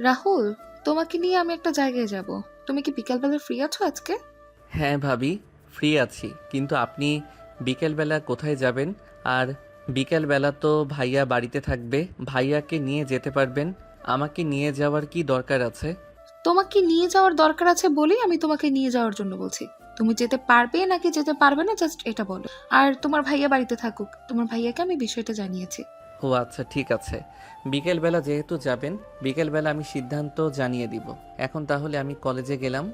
রাহুল, তোমাকে নিয়ে আমি একটা জায়গায় যাব। তুমি কি বিকালবেলা ফ্রি আছো আজকে? হ্যাঁ ভাবি, ফ্রি আছি, কিন্তু আপনি বিকেলবেলা কোথায় যাবেন? আর বিকেলবেলা তো ভাইয়া বাড়িতে থাকবে, ভাইয়াকে নিয়ে যেতে পারবেন। আমাকে নিয়ে যাওয়ার কি দরকার আছে? তোমাকে নিয়ে যাওয়ার দরকার আছে বলেই আমি তোমাকে নিয়ে যাওয়ার জন্য বলছি। তুমি যেতে পারবে নাকি যেতে পারবে না, জাস্ট এটা বলো। আর তোমার ভাইয়া বাড়িতে থাকুক, তোমার ভাইয়াকে আমি বিষয়টা জানিয়েছি। ও আচ্ছা, ঠিক আছে। বিকেলবেলা যেহেতু যাবেন, বিকেলবেলা আমি সিদ্ধান্ত জানিয়ে দিব। এখন তাহলে আমি কলেজে গেলাম।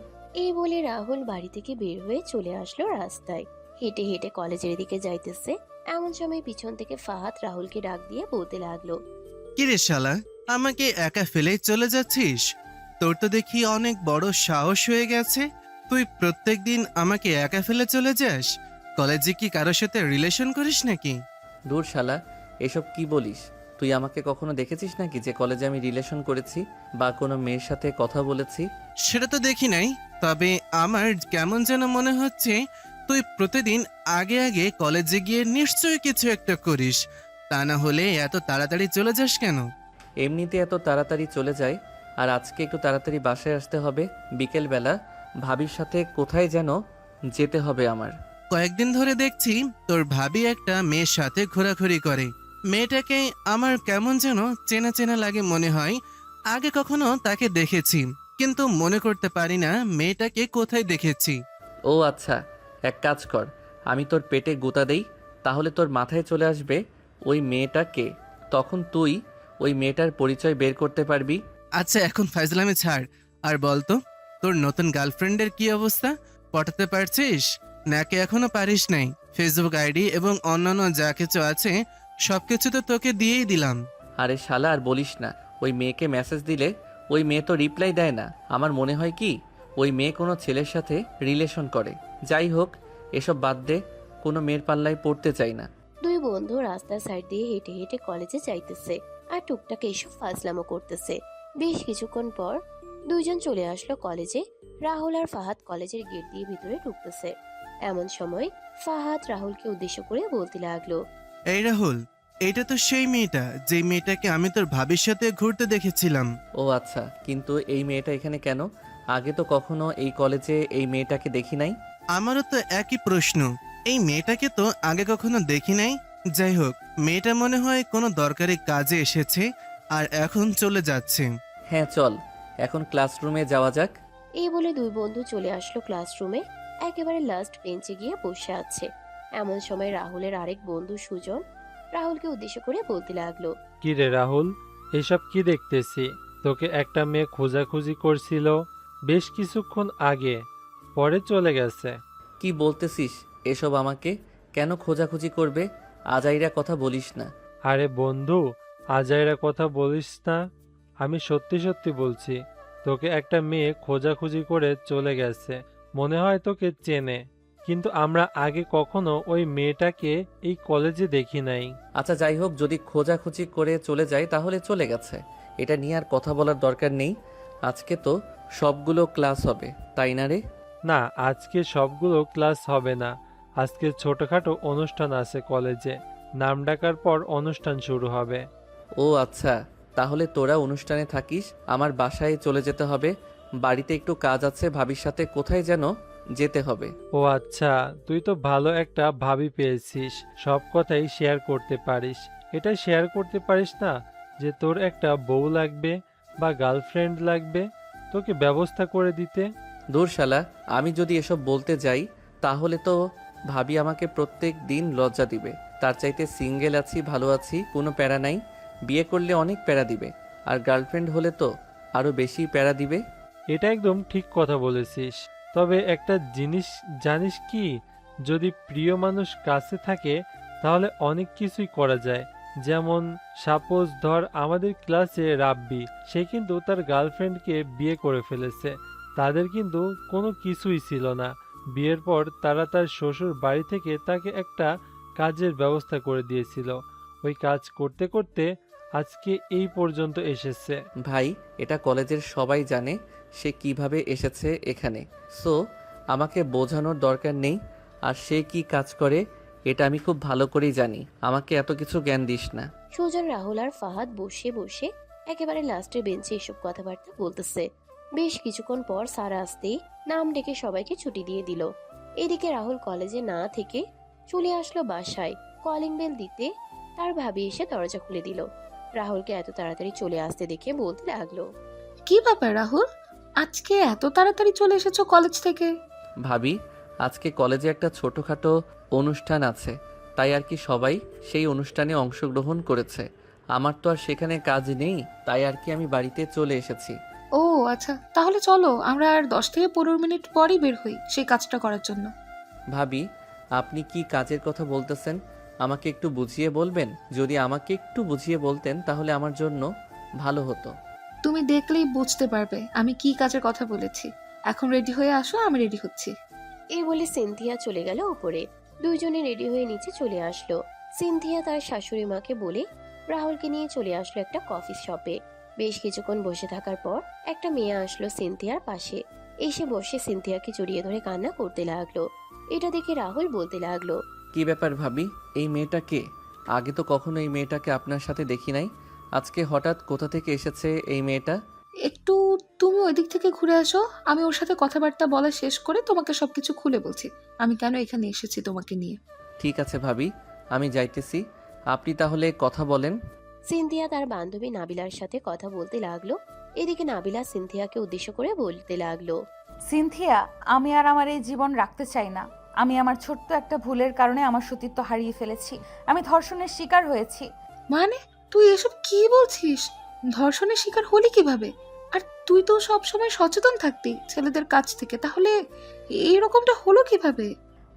এই বলে রাহুল বাড়ি থেকে বের হয়ে চলে আসলো রাস্তায়। হেঁটে হেঁটে কলেজের দিকে যাইতেছে। এমন সময় পিছন থেকে ফাহাদ রাহুলকে ডাক দিয়ে বলতে লাগলো। কিরে শালা, আমাকে একা ফেলেই চলে যাচ্ছিস? তোর তো দেখি অনেক বড় সাহস হয়ে গেছে। তুই প্রত্যেকদিন আমাকে একা ফেলে চলে যাস? কলেজে কি কারোর সাথে রিলেশন করিস নাকি? দূর শালা, এসব কি বলিস? তুই আমাকে কখনো দেখেছিস নাকি যে কলেজে আমি রিলেশন করেছি বা কোনো মেয়ের সাথে কথা বলেছি? সেটা তো দেখি নাই, তবে আমার কেমন যেন মনে হচ্ছে তুই প্রতিদিন আগে আগে কলেজে গিয়ে নিশ্চয়ই কিছু একটা করিস। তা না হলে এত তাড়াতাড়ি চলে যাস কেন? এমনিতে এত তাড়াতাড়ি চলে যায়, আর আজকে একটু তাড়াতাড়ি বাসায় আসতে হবে। বিকেলবেলা ভাবির সাথে কোথায় যেন যেতে হবে আমার। কয়েকদিন ধরে দেখছি তোর ভাবি একটা মেয়ের সাথে ঘোরাঘুরি করে। মেয়েটাকে আমার কেমন যেন চেনা চেনা লাগে মনে হয়। আগে কখনো তাকে দেখেছি, কিন্তু মনে করতে পারি না মেয়েটাকে কোথায় দেখেছি। ও আচ্ছা, এক কাজ কর, আমি তোর পেটে গুঁতা দেই, তাহলে তোর মাথায় চলে আসবে ওই মেয়েটা কে। তখন তুই ওই মেয়েটার পরিচয় বের করতে পারবি। আচ্ছা, এখন ফাইজলামে ছাড়, আর বলতো তোর নতুন গার্লফ্রেন্ডের কি অবস্থা? পটাতে পারছিস নাকি এখনো পারিস নাই? ফেসবুক আইডি এবং অন্যান্য যা কিছু আছে সবকিছু তো তোকে দিয়েই দিলাম। আরে শালা, আর বলিস না। ওই মেয়েকে মেসেজ দিলে ওই মেয়ে তো রিপ্লাই দেয় না। আমার মনে হয় কি ওই মেয়ে কোনো ছেলের সাথে রিলেশন করে। যাই হোক, এসব বাদ দে, কোনো মেয়ের পাল্লায় পড়তে চাই না। দুই বন্ধু রাস্তার সাইড দিয়ে হেঁটে হেঁটে কলেজে যাইতেছে আর টুকটাক এসব ফাজলামো করতেছে। বেশ কিছুক্ষণ পর দুইজন চলে আসলো কলেজে। রাহুল আর ফাহাদ কলেজের গেট দিয়ে ভিতরে ঢুকতেছে। এমন সময় ফাহাদ রাহুলকে উদ্দেশ্য করে বলতে লাগলো। এই রাহুল, এটা তো সেই মেয়েটা যে মেয়েটাকে আমি তোর ভাবির সাথে ঘুরতে দেখেছিলাম। ও আচ্ছা, কিন্তু এই মেয়েটা এখানে কেন? আগে তো কখনো এই কলেজে এই মেয়েটাকে দেখি নাই। আমারও তো একই প্রশ্ন। এই মেয়েটাকে তো আগে কখনো দেখি নাই। যাই হোক, মেয়েটা মনে হয় কোনো দরকারি কাজে এসেছে আর এখন চলে যাচ্ছে। হ্যাঁ চল, এখন ক্লাসরুমে যাওয়া যাক। এই বলে দুই বন্ধু চলে আসলো ক্লাসরুমে। একেবারে লাস্ট বেঞ্চে গিয়ে বসে আছে। এমন সময় রাহুলের আরেক বন্ধু সুজন রাহুলকে উদ্দেশ্য করে বলতে লাগলো। কি রে রাহুল, এসব কি দেখতেছি? তোকে একটা মেয়ে খোঁজাখুঁজি করছিল বেশ কিছুক্ষণ আগে, পরে চলে গেছে। কি বলতেছিস এসব? আমাকে কেন খোঁজাখুঁজি করবে? আজাইরা কথা বলিস না। আরে বন্ধু, আজাইরা কথা বলিস না। আমি সত্যি সত্যি বলছি, তোকে একটা মেয়ে খোঁজাখুঁজি করে চলে গেছে। মনে হয় তোকে চেনে, কিন্তু আমরা আগে কখনো ওই মেয়েটাকে এই কলেজে দেখি নাই। আচ্ছা যাই হোক, যদি খোঁজাখুঁজি করে চলে যায় তাহলে চলে গেছে, এটা নিয়ে আর কথা বলার দরকার নেই। আজকে তো সবগুলো ক্লাস হবে, তাই না রে? না, আজকে সবগুলো ক্লাস হবে না। আজকে ছোটখাটো অনুষ্ঠান আছে কলেজে। নাম ডাকার পর অনুষ্ঠান শুরু হবে। ও আচ্ছা, তাহলে তোরা অনুষ্ঠানে থাকিস, আমার বাসায় চলে যেতে হবে। বাড়িতে একটু কাজ আছে, ভাবির সাথে কোথায় যেন যেতে হবে। ও আচ্ছা, তুই তো ভালো একটা ভাবি পেয়েছিস, সব কথাই শেয়ার করতে পারিস। এটা শেয়ার করতে পারিস না যে তোর একটা বউ লাগবে বা গার্লফ্রেন্ড লাগবে, তোকে ব্যবস্থা করে দিতে? দূর শালা, আমি যদি এসব বলতে যাই তাহলে তো ভাবি আমাকে প্রত্যেক দিন লজ্জা দিবে। তার চাইতে সিঙ্গেল আছি, ভালো আছি, কোনো প্যারা নাই। বিয়ে করলে অনেক প্যারা দিবে, আর গার্লফ্রেন্ড হলে তো আরো বেশি প্যারা দিবে। এটা একদম ঠিক কথা বলেছিস। তবে একটা জিনিস জানিস কি, যদি প্রিয় মানুষ কাছে থাকে তাহলে অনেক কিছুই করা যায়। যেমন সাপোজ ধর আমাদের ক্লাসে রাব্বি, সে কিন্তু তার গার্লফ্রেন্ডকে বিয়ে করে ফেলেছে। তাদের কিন্তু কোনো কিছুই ছিল না। বিয়ের পর তারা তার শ্বশুর বাড়ি থেকে তাকে একটা কাজের ব্যবস্থা করে দিয়েছিল। ওই কাজ করতে করতে আজকে এই পর্যন্ত এসেছে। ভাই, এটা কলেজের সবাই জানে সে কিভাবে এসেছে এখানে। সো আমাকে বোঝানোর দরকার নেই। আর সে কি কাজ করে এটা আমি খুব ভালো করেই জানি। আমাকে এত কিছু জ্ঞান দিস না। সুজন রাহুল আর ফাহাদ বসে বসে একেবারে লাস্টের বেঞ্চে এসব কথাবার্তা বলতেছে। বেশ কিছুক্ষণ পর স্যার আসতেই নাম ডেকে সবাইকে ছুটি দিয়ে দিল। এদিকে রাহুল কলেজে না থেকে চলে আসলো বাসায়। কলিং বেল দিতে তার ভাবি এসে দরজা খুলে দিল। রাহুলকে এত তাড়াতাড়ি চলে আসতে দেখে বলতে লাগলো, কি ব্যাপার রাহুল, আজকে এত তাড়াতাড়ি চলে এসেছো কলেজ থেকে? ভাবি, আজকে কলেজে একটা ছোটোখাটো অনুষ্ঠান আছে, তাই আর কি সবাই সেই অনুষ্ঠানে অংশগ্রহণ করেছে। আমার তো আর সেখানে কাজ নেই, তাই আর কি আমি বাড়িতে চলে এসেছি। ও আচ্ছা, তাহলে চলো আমরা আর 10 থেকে 15 মিনিট পরই বের হই সেই কাজটা করার জন্য। ভাবি, আপনি কি কাজের কথা বলতেছেন? আমাকে একটু বুঝিয়ে বলবেন? যদি আমাকে একটু বুঝিয়ে বলতেন তাহলে আমার জন্য ভালো হতো। তুমি দেখলেই বুঝতে পারবে আমি কি কাজের কথা বলেছি। এখন রেডি হয়ে আসো, আমি রেডি হচ্ছি। এই বলে সিনথিয়া চলে গেল উপরে। দুইজনে রেডি হয়ে নিচে চলে আসলো। সিনথিয়া তার শাশুড়ি মাকে বলে রাহুলকে নিয়ে চলে আসলো একটা কফি শপে। বেশ কিছুক্ষণ বসে থাকার পর একটা মেয়ে আসলো সিনথিয়ার পাশে। এসে বসে সিনথিয়াকে জড়িয়ে ধরে কান্না করতে লাগলো। এটা দেখে রাহুল বলতে লাগলো, কি ব্যাপার ভাবি, এই মেয়েটা কে? আগে তো কখনো এই মেয়েটাকে আপনার সাথে দেখি নাই। আজকে হঠাৎ কোথা থেকে এসেছে এই মেয়েটা? একটু তুমি ওই দিক থেকে ঘুরে আসো, আমি ওর সাথে কথাবার্তা বলা শেষ করে তোমাকে সবকিছু খুলে বলছি আমি কেন এখানে এসেছি তোমাকে নিয়ে। ঠিক আছে ভাবি, আমি যাইতেছি, আপনি তাহলে কথা বলেন। সিনথিয়া তার বান্ধবী নাবিলার সাথে কথা বলতে লাগলো। এদিকে নাবিলা সিনথিয়াকে উদ্দেশ্য করে বলতে লাগলো, সিনথিয়া, আমি আর আমার এই জীবন রাখতে চাই না। আমি আমার ছোট্ট একটা ভুলের কারণে আমার সতীত্ব হারিয়ে ফেলেছি। আমি ধর্ষণের শিকার হয়েছি। মানে তুই এসব কি বলছিস? ধর্ষণের শিকার হলি কিভাবে? আর তুই তো সব সময় সচেতন থাকতি ছেলেদের কাছ থেকে, তাহলে এইরকমটা হলো কিভাবে?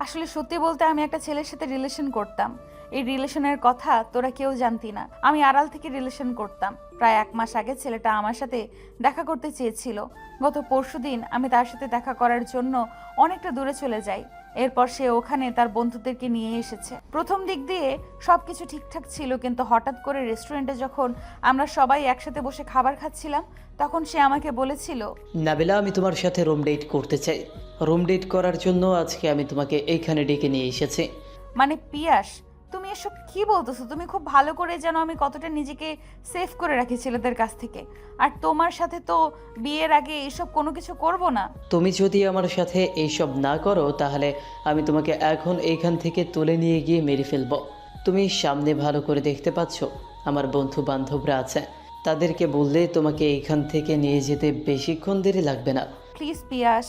আসলে সত্যি বলতে আমি একটা ছেলের সাথে রিলেশন করতাম। এই রিলেশনের কথা তোরা কেউ জানতি না। আমি আড়াল থেকে রিলেশন করতাম। প্রায় 1 মাস আগে ছেলেটা আমার সাথে দেখা করতে চেয়েছিল। গত পরশুদিন আমি তার সাথে দেখা করার জন্য অনেকটা দূরে চলে যাই। এরপর সে ওখানে তার বন্ধুদেরকে নিয়ে এসেছে। প্রথম দিক দিয়ে সবকিছু ঠিকঠাক ছিল, কিন্তু হঠাৎ করে রেস্টুরেন্টে যখন আমরা সবাই একসাথে বসে খাবার খাচ্ছিলাম, তখন সে আমাকে বলেছিল, নাবিলা, আমি তোমার সাথে রুম ডেট করতে চাই। রুম ডেট করার জন্য আজকে আমি তোমাকে এইখানে ডেকে নিয়ে এসেছি। মানে পিয়াস, তুমি এসব কি বলতেছো? তুমি খুব ভালো করে জানো আমি কতটা নিজেকে সেভ করে রাখি ছেলেদের কাছ থেকে। আর তোমার সাথে তো বিয়ের আগে এসব কোনো কিছু করব না। তুমি যদি আমার সাথে এইসব না করো তাহলে আমি তোমাকে এখন এইখান থেকে তুলে নিয়ে গিয়ে মেরে ফেলবো। তুমি সামনে ভালো করে দেখতে পাচ্ছ আমার বন্ধু বান্ধবরা আছে, তাদেরকে বললে তোমাকে এইখান থেকে নিয়ে যেতে বেশিক্ষণ দেরি লাগবে না। প্লিজ পিয়াস,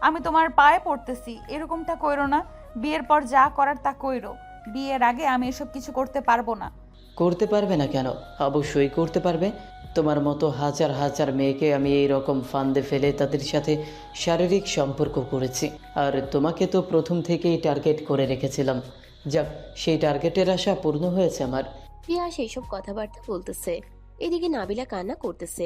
আমি তোমার পায়ে পড়তেছি, এরকমটা কইরো না। বিয়ের পর যা করার তা কইরো। বিয়ের আগে আমি এসব কিছু করতে পারবো না। করতে পারবে না কেন? অবশ্যই করতে পারবে। তোমার মতো হাজার হাজার মেয়েকে আমি এই রকম ফান্দে ফেলে তাদের সাথে শারীরিক সম্পর্ক করেছি, আর তোমাকে তো প্রথম থেকেই টার্গেট করে রেখেছিলাম। যাক, সেই টার্গেটের আশা পূর্ণ হয়েছে আমার। পিয়াস এইসব কথাবার্তা বলতেছে। এদিকে নাবিলা কান্না করতেছে।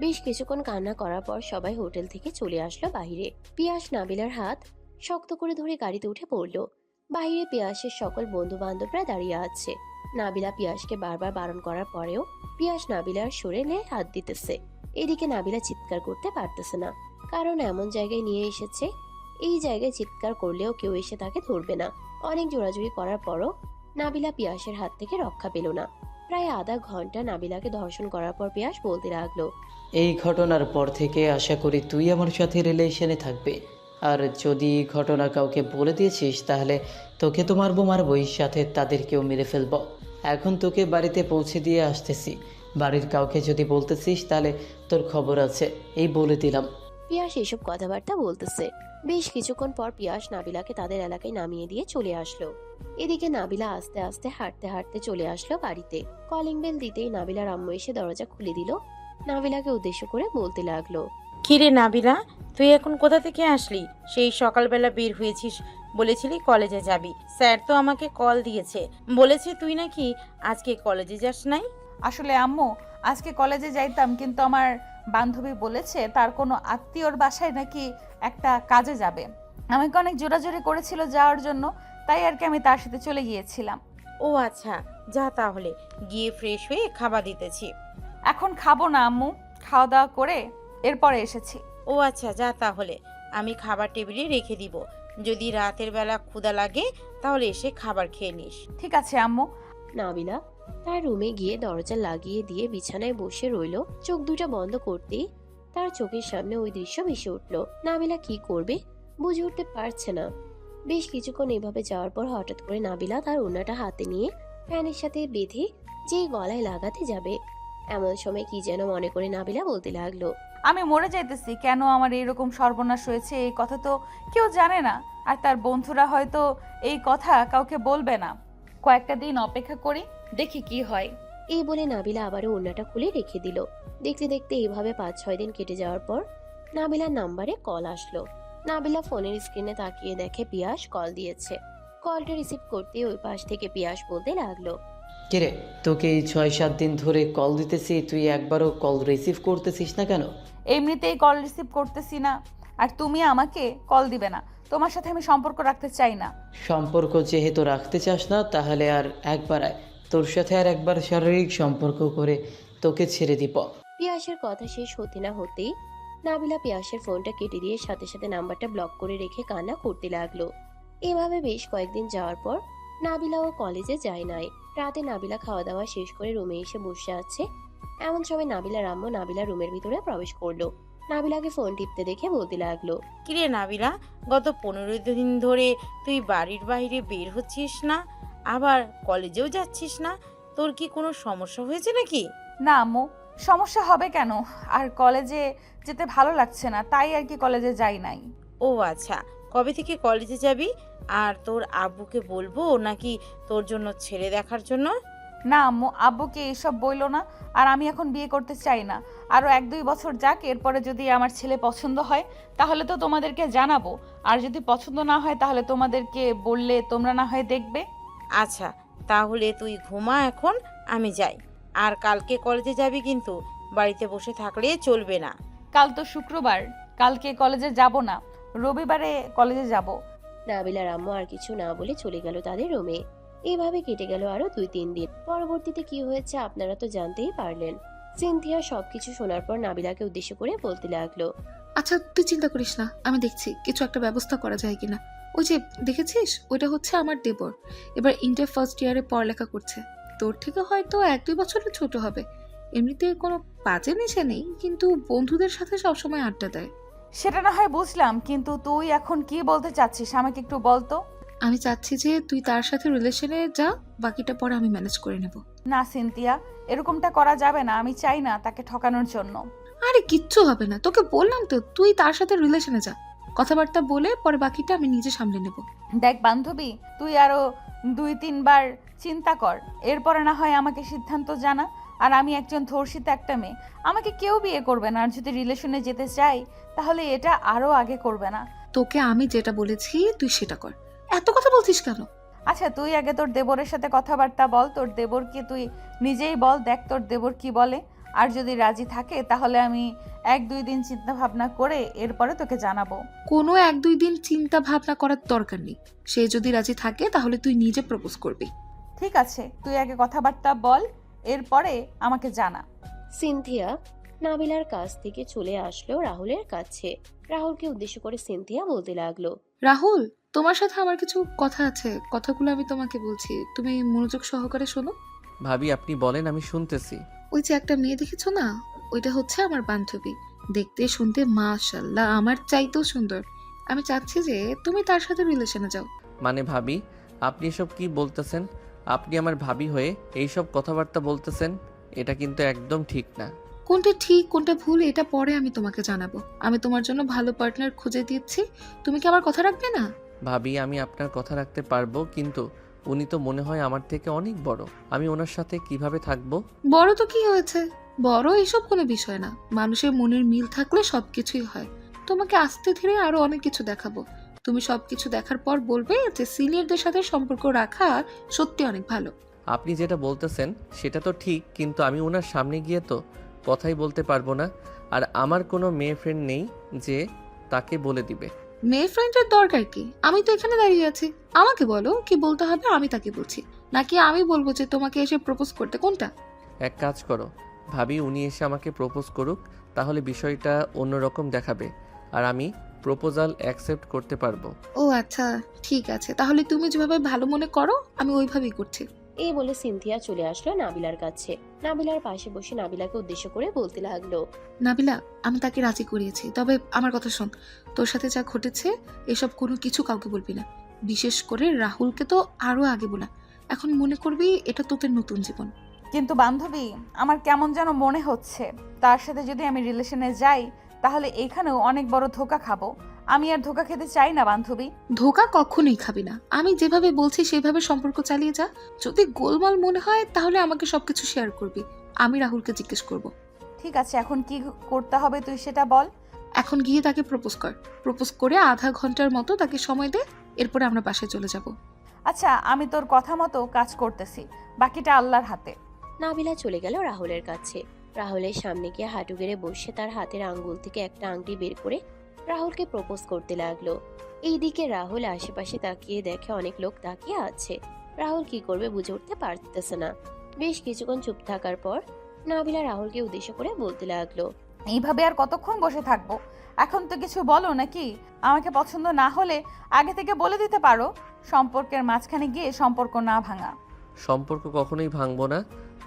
বেশ কিছুক্ষণ কান্না করার পর সবাই হোটেল থেকে চলে আসলো বাহিরে। পিয়াস নাবিলার হাত শক্ত করে ধরে গাড়িতে উঠে পড়লো। বাইরে পিয়াসের সকল বন্ধু বান্ধবরা দাঁড়িয়ে আছে। নাবিলা পিয়াসকে বারবার বারণ করার পরেও পিয়াস নাবিলার শরীরে হাত দিতেছে। এদিকে নাবিলা চিৎকার করতে পারতেছে না, কারণ এমন জায়গায় নিয়ে এসেছে, এই জায়গায় চিৎকার করলেও কেউ এসে তাকে ধরবে না। অনেক জোরাজুরি করার পরও নাবিলা পিয়াসের হাত থেকে রক্ষা পেল না। প্রায় আধা ঘন্টা নাবিলাকে ধর্ষণ করার পর পিয়াস বলতে লাগলো, এই ঘটনার পর থেকে আশা করি তুই আমার সাথে রিলেশনে থাকবে। আর যদি এই ঘটনা কাউকে বলে দিয়েছিস তাহলে তোকে তো মারবই, সাথে তাদেরকেও মেরে ফেলবো। এখন তোকে বাড়িতে পৌঁছে দিয়ে আসতেছি। বাড়ির কাউকে যদি বলতেছিস তাহলে তোর খবর আছে, এই বলে দিলাম। পিয়াস এসব কথাবার্তা বলতেছে। বেশ কিছুক্ষণ পর পিয়াস নাবিলাকে তাদের এলাকায় নামিয়ে দিয়ে চলে আসলো। এদিকে নাবিলা আস্তে আস্তে হাঁটতে হাঁটতে চলে আসলো বাড়িতে। কলিং বেল দিতেই নাবিলার আম্মু এসে দরজা খুলে দিল। নাবিলাকে উদ্দেশ্য করে বলতে লাগলো, কিরে নাবিলা, তুই এখন কোথা থেকে আসলি? সেই সকালবেলা বের হয়েছিস, বলেছিলি কলেজে যাবি। স্যার তো আমাকে কল দিয়েছে, বলেছে তুই নাকি আজকে কলেজে যাস নাই। আসলে আম্মু, আজকে কলেজে যাইতাম, কিন্তু আমার বান্ধবী বলেছে তার কোনো আত্মীয়র বাসায় নাকি একটা কাজে যাবে। আমাকে অনেক জোরাজোরি করেছিল যাওয়ার জন্য, তাই আর কি আমি তার সাথে চলে গিয়েছিলাম। ও আচ্ছা, যা তাহলে, গিয়ে ফ্রেশ হয়ে খাবার দিতেছি। এখন খাবো না আম্মু, খাওয়া দাওয়া করে এরপরে এসেছি। ও আচ্ছা, যা তাহলে, আমি খাবার টেবিলে রেখে দিব। যদি রাতের বেলা ক্ষুধা লাগে তাহলে এসে খাবার খেয়ে নিস। ঠিক আছে আম্মু। নাবিলা তার রুমে গিয়ে দরজা লাগিয়ে দিয়ে বিছানায় বসে রইল। চোখ দুটা বন্ধ করতেই তার চোখের সামনে ওই দৃশ্য ভেসে উঠল। নাবিলা কি করবে বুঝে উঠতে পারছে না। বেশ কিছুক্ষণ এভাবে যাওয়ার পর হঠাৎ করে নাবিলা তার ওড়নাটা হাতে নিয়ে ফ্যানের সাথে বেঁধে যে গলায় লাগাতে যাবে, এমন সময় কি যেন মনে করে নাবিলা বলতে লাগলো, আমি মরে যাইতেছি, কেন আমার এইরকম সর্বনাশ হয়েছে এই কথা তো কেউ জানে না, আর তার বন্ধুরা হয়তো এই কথা কাউকে বলবে না। কয়েকটা দিন অপেক্ষা করি, দেখি কি হয়। এই বলে নাবিলা আবারও ওড়নাটা খুলে রেখে দিল। দেখতে দেখতে এইভাবে 5-6 দিন কেটে যাওয়ার পর নাবিলার নাম্বারে কল আসলো। নাবিলা ফোনের স্ক্রিনে তাকিয়ে দেখে পিয়াস কল দিয়েছে। কলটা রিসিভ করতে ওই পাশ থেকে পিয়াস বলতে লাগলো, কিরে, তোকে এই 6-7 দিন ধরে কল দিতেছি, তুই একবারও কল রিসিভ করতেছিস না কেন? এমনিতেই কল রিসিভ করতেছি না, আর তুমি আমাকে কল দিবে না। তোমার সাথে আমি সম্পর্ক রাখতে চাই না। সম্পর্ক যেহেতু রাখতে চাস না, তাহলে আর একবার আয়, তোর সাথে আর একবার শারীরিক সম্পর্ক করে তোকে ছেড়ে দিব। পিয়াসের কথা শেষ হতে না হতেই নাবিলা পিয়াসের ফোনটা কেটে দিয়ে সাথে সাথে নাম্বারটা ব্লক করে রেখে কান্না করতে লাগলো। এভাবে বেশ কয়েকদিন যাওয়ার পর নাবিলাও কলেজে যায় নাই। রাতে নাবিলা খাওয়া দাওয়া শেষ করে রুমে এসে বসে আছে। এমন সময় নাবিলার আম্মু নাবিলা রুমের ভিতরে প্রবেশ করলো। নাবিলাকে ফোন টিপতে দেখে বলতে লাগলো, কিরে নাবিলা, গত 15 দিন ধরে তুই বাড়ির বাইরে বের হচ্ছিস না, আবার কলেজেও যাচ্ছিস না, তোর কি কোনো সমস্যা হয়েছে নাকি? না আম্মু, সমস্যা হবে কেন? আর কলেজে যেতে ভালো লাগছে না, তাই আর কি কলেজে যাই নাই। ও আচ্ছা, কবে থেকে কলেজে যাবি? আর তোর আব্বুকে বলবো নাকি তোর জন্য ছেলে দেখার জন্য? না আম্মু, আব্বুকে এসব বইলো না। আর আমি এখন বিয়ে করতে চাই না। আরও 1-2 বছর যাক, এরপরে যদি আমার ছেলে পছন্দ হয় তাহলে তো তোমাদেরকে জানাবো, আর যদি পছন্দ না হয় তাহলে তোমাদেরকে বললে তোমরা না হয় দেখবে। আচ্ছা, তাহলে তুই ঘুমা এখন, আমি যাই। আর কালকে কলেজে যাবি কিন্তু, বাড়িতে বসে থাকলে চলবে না। কাল তো শুক্রবার, কালকে কলেজে যাব না, রবিবারে কলেজে যাব। নাবিলার আম্মু আর কিছু না বলে চলে গেল তাদের রুমে। এভাবে কেটে গেল আরো 2-3 দিন। পরবর্তীতে কি হয়েছে আপনারা তো জানতেই পারলেন। সিনথিয়া সবকিছু শোনার পর নাবিলাকে উদ্দেশ্য করে বলতে লাগলো, আচ্ছা তুই চিন্তা করিস না, আমি দেখছি কিছু একটা ব্যবস্থা করা যায় কিনা। ওই যে দেখেছিস, ওইটা হচ্ছে আমার দেবর, এবার ইন্টার ফার্স্ট ইয়ারে পড়ালেখা করছে। তোর থেকে হয়তো 1-2 বছরের ছোট হবে। এমনিতে কোনো বাজে নেশা নেই, কিন্তু বন্ধুদের সাথে সবসময় আড্ডা দেয়। সেটা না হয় বুঝলাম, কিন্তু তুই এখন কি বলতে চাচ্ছিস আমাকে একটু বল তো। আমি চাচ্ছি যে তুই তার সাথে রিলেশনে যা, বাকিটা পরে আমি ম্যানেজ করে নেব। না সিনথিয়া, এরকমটা করা যাবে না। আমি চাই না তাকে ঠকানোর জন্য। আরে কিচ্ছু হবে না, তোকে বললাম তো তুই তার সাথে রিলেশনে যা, কথাবার্তা বলে পরে বাকিটা আমি নিজে সামলে নেব। দেখ বান্ধবী, তুই আরো 2-3 বার চিন্তা কর, এরপরে না হয় আমাকে সিদ্ধান্ত জানা। আর আমি একজন ধর্ষিত একটা মেয়ে, আমাকে কেউ বিয়ে করবে না। আর যদি রিলেশনে যেতে চাই তাহলে এটা আরো আগে করবে না। তোকে আমি যেটা বলেছি তুই সেটা কর, এত কথা বলছিস কেন? আচ্ছা তুই আগে তোর দেবরের সাথে কথাবার্তা বল, তোর দেবরকে তুই নিজেই বল, দেখ তোর দেবর কি বলে। আর যদি রাজি থাকে তাহলে আমি 1-2 দিন চিন্তা ভাবনা করে এরপরে তোকে জানাবো। কোনো 1-2 দিন চিন্তা ভাবনা করার দরকার নেই। সে যদি রাজি থাকে তাহলে তুই নিজে প্রপোজ করবি। ঠিক আছে, তুই আগে কথাবার্তা বল, এরপরে আমাকে জানা। সিনথিয়া নাবিলার কাছ থেকে চলে আসলো রাহুলের কাছে। রাহুলকে উদ্দেশ্য করে সিনথিয়া বলতে লাগলো, রাহুল, তোমার সাথে আমার কিছু কথা আছে, কথাগুলো আমি তোমাকে বলছি, তুমি মনোযোগ সহকারে শোনো। ভাবি আপনি বলেন, আমি শুনতেছি। ওই যে একটা মেয়ে দেখেছো না, ওইটা হচ্ছে আমার বান্ধবী। দেখতে শুনতে মাশাআল্লাহ আমার চাইতেও সুন্দর। আমি চাচ্ছি যে তুমি তার সাথে রিলেশনে যাও। মানে ভাবি, আপনি এসব কি বলতেছেন? আপনি আমার ভাবি হয়ে এইসব কথাবার্তা বলতেছেন? এটা কিন্তু একদম ঠিক না। কোনটা ঠিক কোনটা ভুল এটা পরে আমি তোমাকে জানাবো। আমি তোমার জন্য ভালো পার্টনার খুঁজে দিচ্ছি, তুমি কি আমার কথা রাখবে না? ভাবি আমি আপনার কথা রাখতে পারবো, কিন্তু উনি তো মনে হয় আমার থেকে অনেক বড়। আমি ওনার সাথে কিভাবে থাকবো? বড় তো কি হয়েছে, বড় এসব কোনো বিষয় না। মানুষের মনের মিল থাকলে সবকিছুই হয়। তোমাকে আস্তে ধীরে আরো অনেক কিছু দেখাবো। তুমি সবকিছু দেখার পর বলবে যে সিনিয়রদের সাথে সম্পর্ক রাখা সত্যি অনেক ভালো। আপনি যেটা বলতেছেন সেটা তো ঠিক, কিন্তু আমি ওনার সামনে গিয়ে তো কথাই বলতে পারবো না। আর আমার কোনো মেয়ে ফ্রেন্ড নেই যে তাকে বলে দিবে। মেয়ে ফ্রেন্ডের দরকার কি? আমি তো এখানে দাঁড়িয়ে আছি, আমাকে বলো কি বলতে হবে, আমি তাকে বলছি, নাকি আমি বলবো যে তোমাকে এসে প্রপোজ করতে? কোনটা? এক কাজ করো ভাবি, উনি এসে আমাকে প্রপোজ করুক, তাহলে বিষয়টা অন্যরকম দেখাবে আর আমি প্রপোজাল অ্যাকসেপ্ট করতে পারবো। ও আচ্ছা, ঠিক আছে, তাহলে তুমি যেভাবে ভালো মনে করো আমি ওইভাবেই করছি। এই বলে সিনথিয়া চলে আসলো নাবিলার কাছে। নাবিলার পাশে বসে নাবিলাকে উদ্দেশ্য করে বলতে লাগলো, নাবিলা, আমি তাকে রাজি করিয়েছি, তবে আমার কথা শোন, তোর সাথে যা ঘটেছে এসব কোনো কিছু কাউকে বলবি না, বিশেষ করে রাহুলকে তো আরো আগে বলা। এখন মনে করবি এটা তোদের নতুন জীবন। কিন্তু বান্ধবী, আমার কেমন যেন মনে হচ্ছে তার সাথে যদি আমি রিলেশনে যাই তাহলে এখানেও অনেক বড় ধোকা খাবো। আমি আর ধোকা খেতে চাই না বান্ধবী। ধোকা কখনোই খাবি না, আমি যেভাবে বলছি সেভাবে সম্পর্ক চালিয়ে যা। যদি গোলমাল মনে হয় তাহলে আমাকে সবকিছু শেয়ার করবি, আমি রাহুলকে জিজ্ঞেস করব। ঠিক আছে, এখন কি করতে হবে তুই সেটা বল। এখন গিয়ে তাকে প্রপোজ কর, প্রপোজ করে আধা ঘন্টার মতো তাকে সময় দে, এরপরে আমরা বাসায় চলে যাব। আচ্ছা, আমি তোর কথা মতো কাজ করতেছি, বাকিটা আল্লাহর হাতে। নাবিলা চলে গেল রাহুলের কাছে। রাহুলের সামনে গিয়ে হাঁটু গেড়ে বসে তার হাতের আঙ্গুল থেকে একটা আংটি বের করে রাহুলকে প্রপোজ করতে লাগলো। এইদিকে রাহুল আশেপাশে তাকিয়ে দেখে অনেক লোক তাকিয়ে আছে। রাহুল কি করবে বুঝে উঠতে পারতেছে না। বেশ কিছুক্ষণ চুপ থাকার পর নাবিলা রাহুলকে উদ্দেশ্য করে বলতে লাগলো, এইভাবে আর কতক্ষণ বসে থাকবো? এখন তো কিছু বলো নাকি? আমাকে পছন্দ না হলে আগে থেকে বলে দিতে পারো, সম্পর্কের মাঝখানে গিয়ে সম্পর্ক না ভাঙা। সম্পর্ক কখনোই ভাঙবো না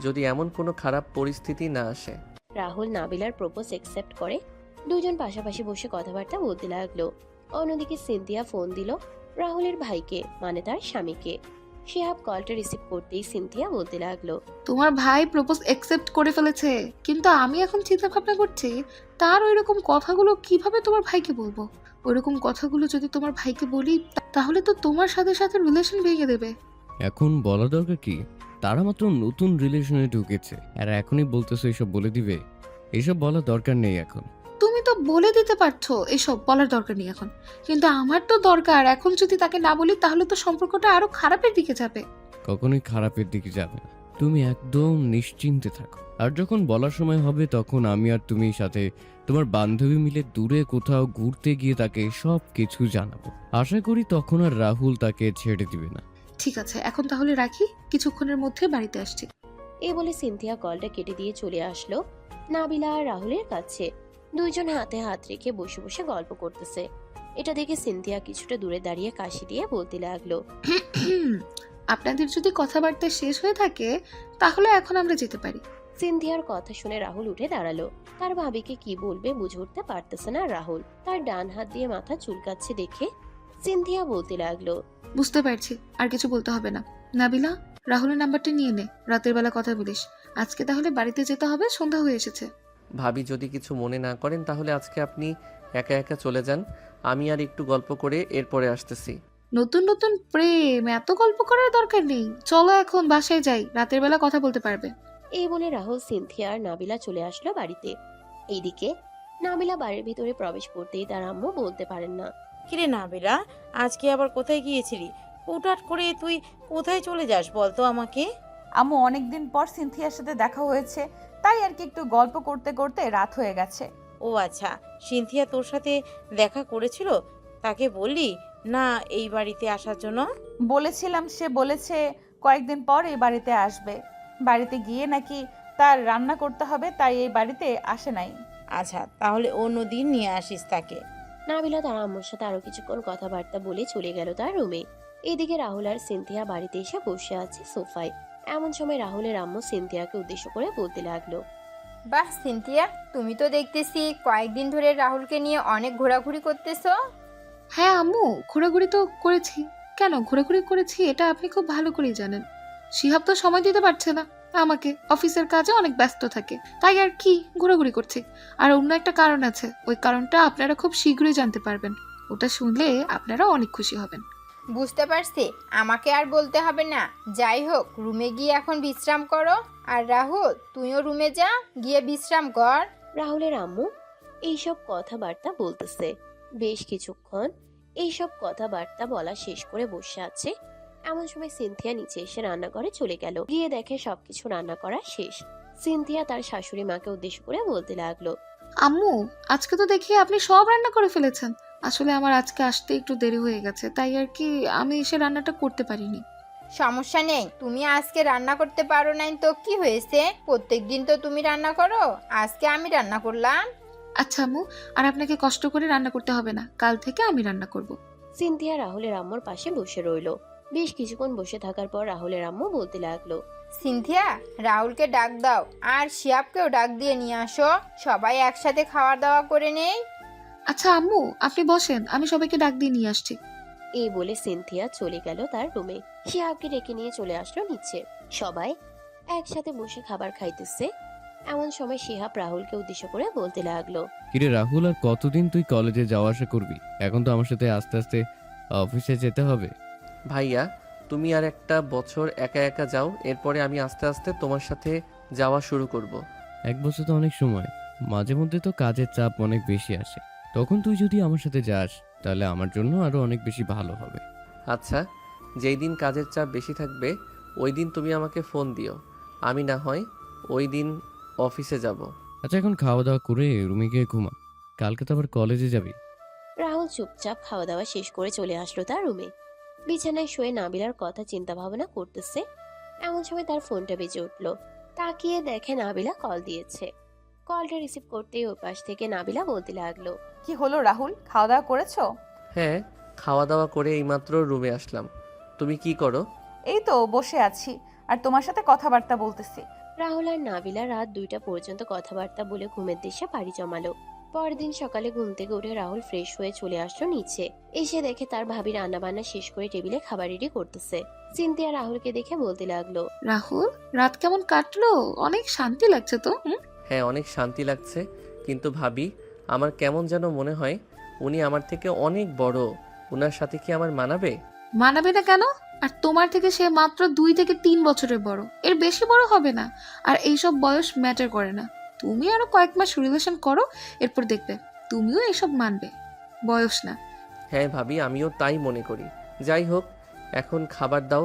যদি এমন কোনো খারাপ পরিস্থিতি না আসে। রাহুল নাবিলার প্রপোজ অ্যাকসেপ্ট করে দুজন পাশাপাশি বসে কথাবার্তা বলতে লাগলো। অন্যদিকে সিনথিয়া ফোন দিল রাহুলের ভাইকে, মানে তার স্বামীকে। শিহাব কলটা রিসিভ করতেই সিনথিয়া বলতে লাগলো, তোমার ভাই প্রপোজ অ্যাকসেপ্ট করে ফেলেছে, কিন্তু আমি এখন চিন্তা ভাবনা করছি তার ওইরকম কথাগুলো কিভাবে তোমার ভাইকে বলবো। ওইরকম কথাগুলো যদি তোমার ভাইকে বলি তাহলে তো তোমার সাথে সাথে রিলেশন ভেঙে দেবে। এখন বলা দরকার কি? তারা মাত্র নতুন রিলেশনে ঢুকেছে আর এখনই বলতেছো এসব বলে দিবে? এসব বলার দরকার নেই এখন। তুমি তো বলে দিতে পারছো এসব বলার দরকার নেই এখন, কিন্তু আমার তো দরকার। এখন যদি তাকে না বলি তাহলে তো সম্পর্কটা আরো খারাপের দিকে যাবে। কখনোই খারাপের দিকে যাবে না, তুমি একদম নিশ্চিন্তে থাকো। আর যখন বলার সময় হবে তখন আমি আর তুমি সাথে তোমার বান্ধবী মিলে দূরে কোথাও ঘুরতে গিয়ে তাকে সব কিছু জানাবো। আশা করি তখন আর রাহুল তাকে ছেড়ে দিবে না। ঠিক আছে, এখন তাহলে রাখি, কিছুক্ষণের মধ্যে বাড়িতে আসছি। এই বলে সিনথিয়া কলটা কেটে দিয়ে চলে আসলো নাবিলা আর রাহুলের কাছে। দুইজন হাতে হাত রেখে বসে বসে গল্প করতেছে। এটা দেখে সিনথিয়া কিছুটা দূরে দাঁড়িয়ে কাশি দিয়ে বলতে লাগলো, আপনাদের যদি কথাবার্তা শেষ হয়ে থাকে তাহলে এখন আমরা যেতে পারি। সিনথিয়ার কথা শুনে রাহুল উঠে দাঁড়ালো। তার ভাবিকে কি বলবে বুঝে উঠতে পারতেছে না রাহুল। তার ডান হাত দিয়ে মাথা চুলকাচ্ছে দেখে সিনথিয়া বলতে লাগলো, বুঝতে পারছি, আর কিছু বলতে হবে না। নাবিলা, রাহুলের নাম্বারটা নিয়ে নে, রাতের বেলা কথা বলিস। আজকে তাহলে বাড়িতে যেতে হবে, সন্ধ্যা হয়ে এসেছে। ভাবি যদি কিছু মনে না করেন তাহলে আজকে আপনি একা একা চলে যান, আমি আর একটু গল্প করে এরপরে আসতেছি। নতুন নতুন প্রেম, এত গল্প করার দরকার নেই, চলো এখন বাসায় যাই, রাতের বেলা কথা বলতে পারবে। এই বলে রাহুল, সিনথিয়া আর নাবিলা চলে আসলো বাড়িতে। এইদিকে নাবিলা বাড়ির ভিতরে প্রবেশ করতেই তার আম্মু বলতে পারেন না, কিরে নাবিলা, আজকে আবার কোথায় গিয়েছিলি? হুটহাট করে তুই কোথায় চলে যাস বলতো আমাকে? আম্মু, অনেকদিন পর সিনথিয়ার সাথে দেখা হয়েছে, তাই আর কি একটু গল্প করতে করতে রাত হয়ে গেছে। ও আচ্ছা, সিনথিয়া তোর সাথে দেখা করেছিল? তাকে বললি না এই বাড়িতে আসার জন্য? বলেছিলাম, সে বলেছে কয়েকদিন পর এই বাড়িতে আসবে। বাড়িতে গিয়ে নাকি তার রান্না করতে হবে, তাই এই বাড়িতে আসে নাই। আচ্ছা, তাহলে অন্য দিন নিয়ে আসিস তাকে। নাবিলা তার আম্মুর সাথে আরো কিছুক্ষণ কথাবার্তা বলে চলে গেল তার রুমে। এদিকে রাহুল আর সিনথিয়া বাড়িতে এসে বসে আছে সোফায়। এমন সময় রাহুলের আম্মু সিনথিয়াকে উদ্দেশ্য করে বলতে লাগলো, বাহ সিনথিয়া, তুমি তো দেখতেছি কয়েকদিন ধরে রাহুলকে নিয়ে অনেক ঘোরাঘুরি করতেছো। হ্যাঁ আম্মু, ঘোরাঘুরি তো করেছি। কেন ঘোরাঘুরি করেছি এটা আপনি খুব ভালো করেই জানেন। শিহাব তো সময় দিতে পারছে না আমাকে, অফিসের কাজে অনেক ব্যস্ত থাকে, তাই আর কি ঘোরাঘুরি করছি। আর অন্য একটা কারণ আছে, ওই কারণটা আপনারা খুব শীঘ্রই জানতে পারবেন। ওটা শুনলে আপনারা অনেক খুশি হবেন। বুঝতে পারছি, আমাকে আর বলতে হবে না। যাই হোক, রুমে গিয়ে এখন বিশ্রাম করো। আর রাহুল, তুইও রুমে যা, গিয়ে বিশ্রাম কর। রাহুলের আম্মু এইসব কথাবার্তা বলতেছে। বেশ কিছুক্ষণ এইসব কথাবার্তা বলা শেষ করে বসে আছে। এমন সময় সিনথিয়া নিচে এসে রান্নাঘরে চলে গেল। গিয়ে দেখে সবকিছু রান্না করা শেষ। সিনথিয়া তার শাশুড়ি মাকে উদ্দেশ্য করে বলতে লাগলো, আম্মু, আজকে তো দেখি আপনি সব রান্না করে ফেলেছেন। আসলে আমার আজকে আসতে একটু দেরি হয়ে গেছে, তাই আর কি আমি এসে রান্নাটা করতে পারিনি। সমস্যা নেই, তুমি আজকে রান্না করতে পারো নাই তো কি হয়েছে? প্রত্যেকদিন তো তুমি রান্না করো, আজকে আমি রান্না করলাম। আচ্ছা আম্মু, আর আপনাকে কষ্ট করে রান্না করতে হবে না, কাল থেকে আমি রান্না করব। সিনথিয়া রাহুলের আম্মুর পাশে বসে রইল। বেশ কিছুক্ষণ বসে থাকার পর রাহুলের আম্মু বলতে লাগলো, সিনথিয়া, রাহুলকে ডাক দাও আর শিয়াবকেও ডাক দিয়ে নিয়ে আসো, সবাই একসাথে খাওয়া দাওয়া করে নেই। আচ্ছা আম্মু, আপনি বসেন, আমি সবাইকে ডাক দিয়ে নিয়ে আসছি। এই বলে সিনথিয়া চলে গেল তার রুমে। শিহাবকে ডেকে নিয়ে চলে আসলো নিচে। সবাই একসাথে বসে খাবার খাইতেছে। এমন সময় শিহাব রাহুলকে উদ্দেশ্য করে বলতে লাগলো, কিরে রাহুল, আর কতদিন তুই কলেজে যাওয়া আসা করবি? এখন তো আমার সাথে আস্তে আস্তে অফিসে যেতে হবে। ভাইয়া, তুমি আর একটা বছর একা একা যাও, এরপরে আমি আস্তে আস্তে তোমার সাথে যাওয়া শুরু করব। 1 বছর তো অনেক সময়, মাঝে মধ্যে তো কাজের চাপ অনেক বেশি আসে। তখন তুই যদি আমার সাথে যাস তাহলে আমার জন্য আরো অনেক বেশি ভালো হবে। আচ্ছা, যেই দিন কাজের চাপ বেশি থাকবে ওই দিন তুমি আমাকে ফোন দিও, আমি না হয় ওই দিন অফিসে যাব। আচ্ছা, এখন খাওয়া দাওয়া করে রুমে গিয়ে ঘুমা, কালকে তো আবার কলেজে যাবি। রাহুল চুপচাপ খাওয়া দাওয়া শেষ করে চলে আসলো তার রুমে। বিছানায় শুয়ে নাবিলার কথা চিন্তা ভাবনা করতেছে। এমন সময় তার ফোনটা বেজে উঠলো। তাকিয়ে দেখে নাবিলা কল দিয়েছে। কলটা রিসিভ করতেই ওই পাশ থেকে নাবিলা বলতে লাগলো, কি হলো রাহুল, খাওয়া দাওয়া করেছো? হ্যাঁ, খাওয়া দাওয়া করে এইমাত্র রুমে আসলাম। তুমি কি করো? এই তো বসে আছি আর তোমার সাথে কথাবার্তা বলতেছি। রাহুল আর নাবিলা রাত 2টা পর্যন্ত কথাবার্তা বলে ঘুমের দেশে পাড়ি জমালো। পরের দিন সকালে ঘুম থেকে উঠে রাহুল ফ্রেশ হয়ে চলে আসলো নিচে। এসে দেখে তার ভাবি রান্না বান্না শেষ করে টেবিলে খাবার রেডি করতেছে। সিনথিয়া রাহুলকে দেখে বলতে লাগলো, রাহুল, রাত কেমন কাটলো? অনেক শান্তি লাগছে তো। হ্যাঁ, অনেক শান্তি লাগছে, কিন্তু ভাবি আমার কেমন যেন মনে হয় উনি আমার থেকে অনেক বড়। ওনার সাথে কি আমার মানাবে? মানাবে না কেন? আর তোমার থেকে সে মাত্র 2 থেকে 3 বছরের বড়, এর বেশি বড় হবে না। আর এইসব বয়স ম্যাটার করে না। তুমি আরো কয়েক মাস রিলেশন করো, এরপর দেখবে তুমিও এসব মানবে। বয়স না। হ্যাঁ ভাবি, আমিও তাই মনে করি। যাই হোক, এখন খাবার দাও,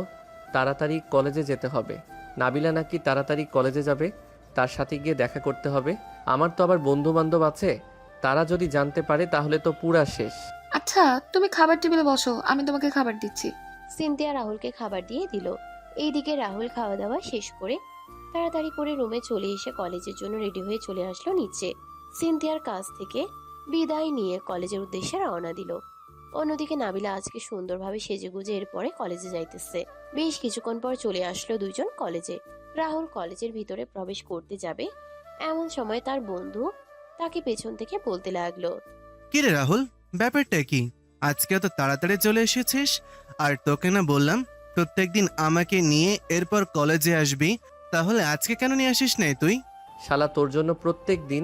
তাড়াতাড়ি কলেজে যেতে হবে। নাবিলা নাকি তাড়াতাড়ি কলেজে যাবে, তার সাথে গিয়ে দেখা করতে হবে। আমার তো আবার বন্ধু বান্ধব আছে, তারা যদি জানতে পারে তাহলে তো পুরা শেষ। আচ্ছা, তুমি খাবার টেবিলে বসো, আমি তোমাকে খাবার দিচ্ছি। সিনথিয়া রাহুলকে খাবার দিয়ে দিল। এইদিকে রাহুল খাওয়া দাওয়া শেষ করে তাড়াতাড়ি করে রুমে চলে এসে কলেজের জন্য রেডি হয়ে চলে আসলো নিচে। সিনথিয়ার কাছ থেকে বিদায় নিয়ে কলেজের উদ্দেশ্যে রওনা দিল। অন্যদিকে নাবিলা আজকে সুন্দরভাবে সেজেগুজে এরপরে কলেজে যাইতেছে। বেশ কিছুক্ষণ পর চলে আসলো দুইজন কলেজে। রাহুল কলেজের ভিতরে প্রবেশ করতে যাবে, এমন সময় তার বন্ধু তাকে পেছন থেকে বলতে লাগলো, কিরে রাহুল, ব্যাপারটা কি? আজকে তো তাড়াতাড়ি চলে এসেছিস। আর তোকে না বললাম প্রত্যেকদিন আমাকে নিয়ে এরপর কলেজে আসবি, তাহলে আজকে কেন নিয়ে আসিস নাই তুই? শালা, তোর জন্য প্রত্যেক দিন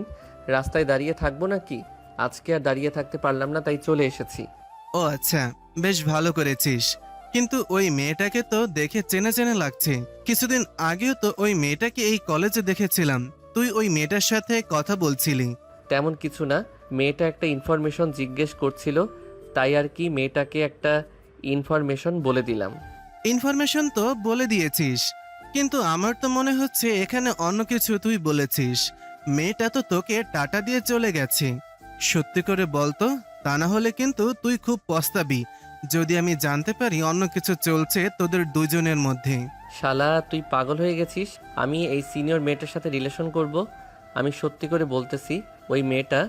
রাস্তায় দাঁড়িয়ে থাকবো নাকি? আজকে আর দাঁড়িয়ে থাকতে পারলাম না, তাই চলে এসেছি। ও আচ্ছা, বেশ ভালো করেছিস। কিন্তু ওই মেয়েটাকে তো দেখে চেনা চেনা লাগছে। কিছুদিন আগেও তো ওই মেয়েটাকে এই কলেজে দেখেছিলাম, তুই ওই মেয়েটার সাথে কথা বলছিলি। তেমন কিছু না, মেয়েটা একটা ইনফরমেশন জিজ্ঞেস করছিল, তাই আর কি মেয়েটাকে একটা ইনফরমেশন বলে দিলাম। ইনফরমেশন তো বলে দিয়েছিস, কিন্তু আমার তো মনে হচ্ছে এখানে অন্য কিছু তুই বলেছিস। মেয়েটা তো তোকে টাটা দিয়ে চলে গেছে। সত্যি করে বলতো, তা না হলে কিন্তু তুই খুব পস্তাবি যদি আমি জানতে পারি অন্য কিছু চলছে তোদের দুজনের মধ্যে। শালা, তুই পাগল হয়ে গেছিস? আমি এই সিনিয়র মেয়েটার সাথে রিলেশন করব? আমি সত্যি করে বলতেছি, ওই মেয়েটা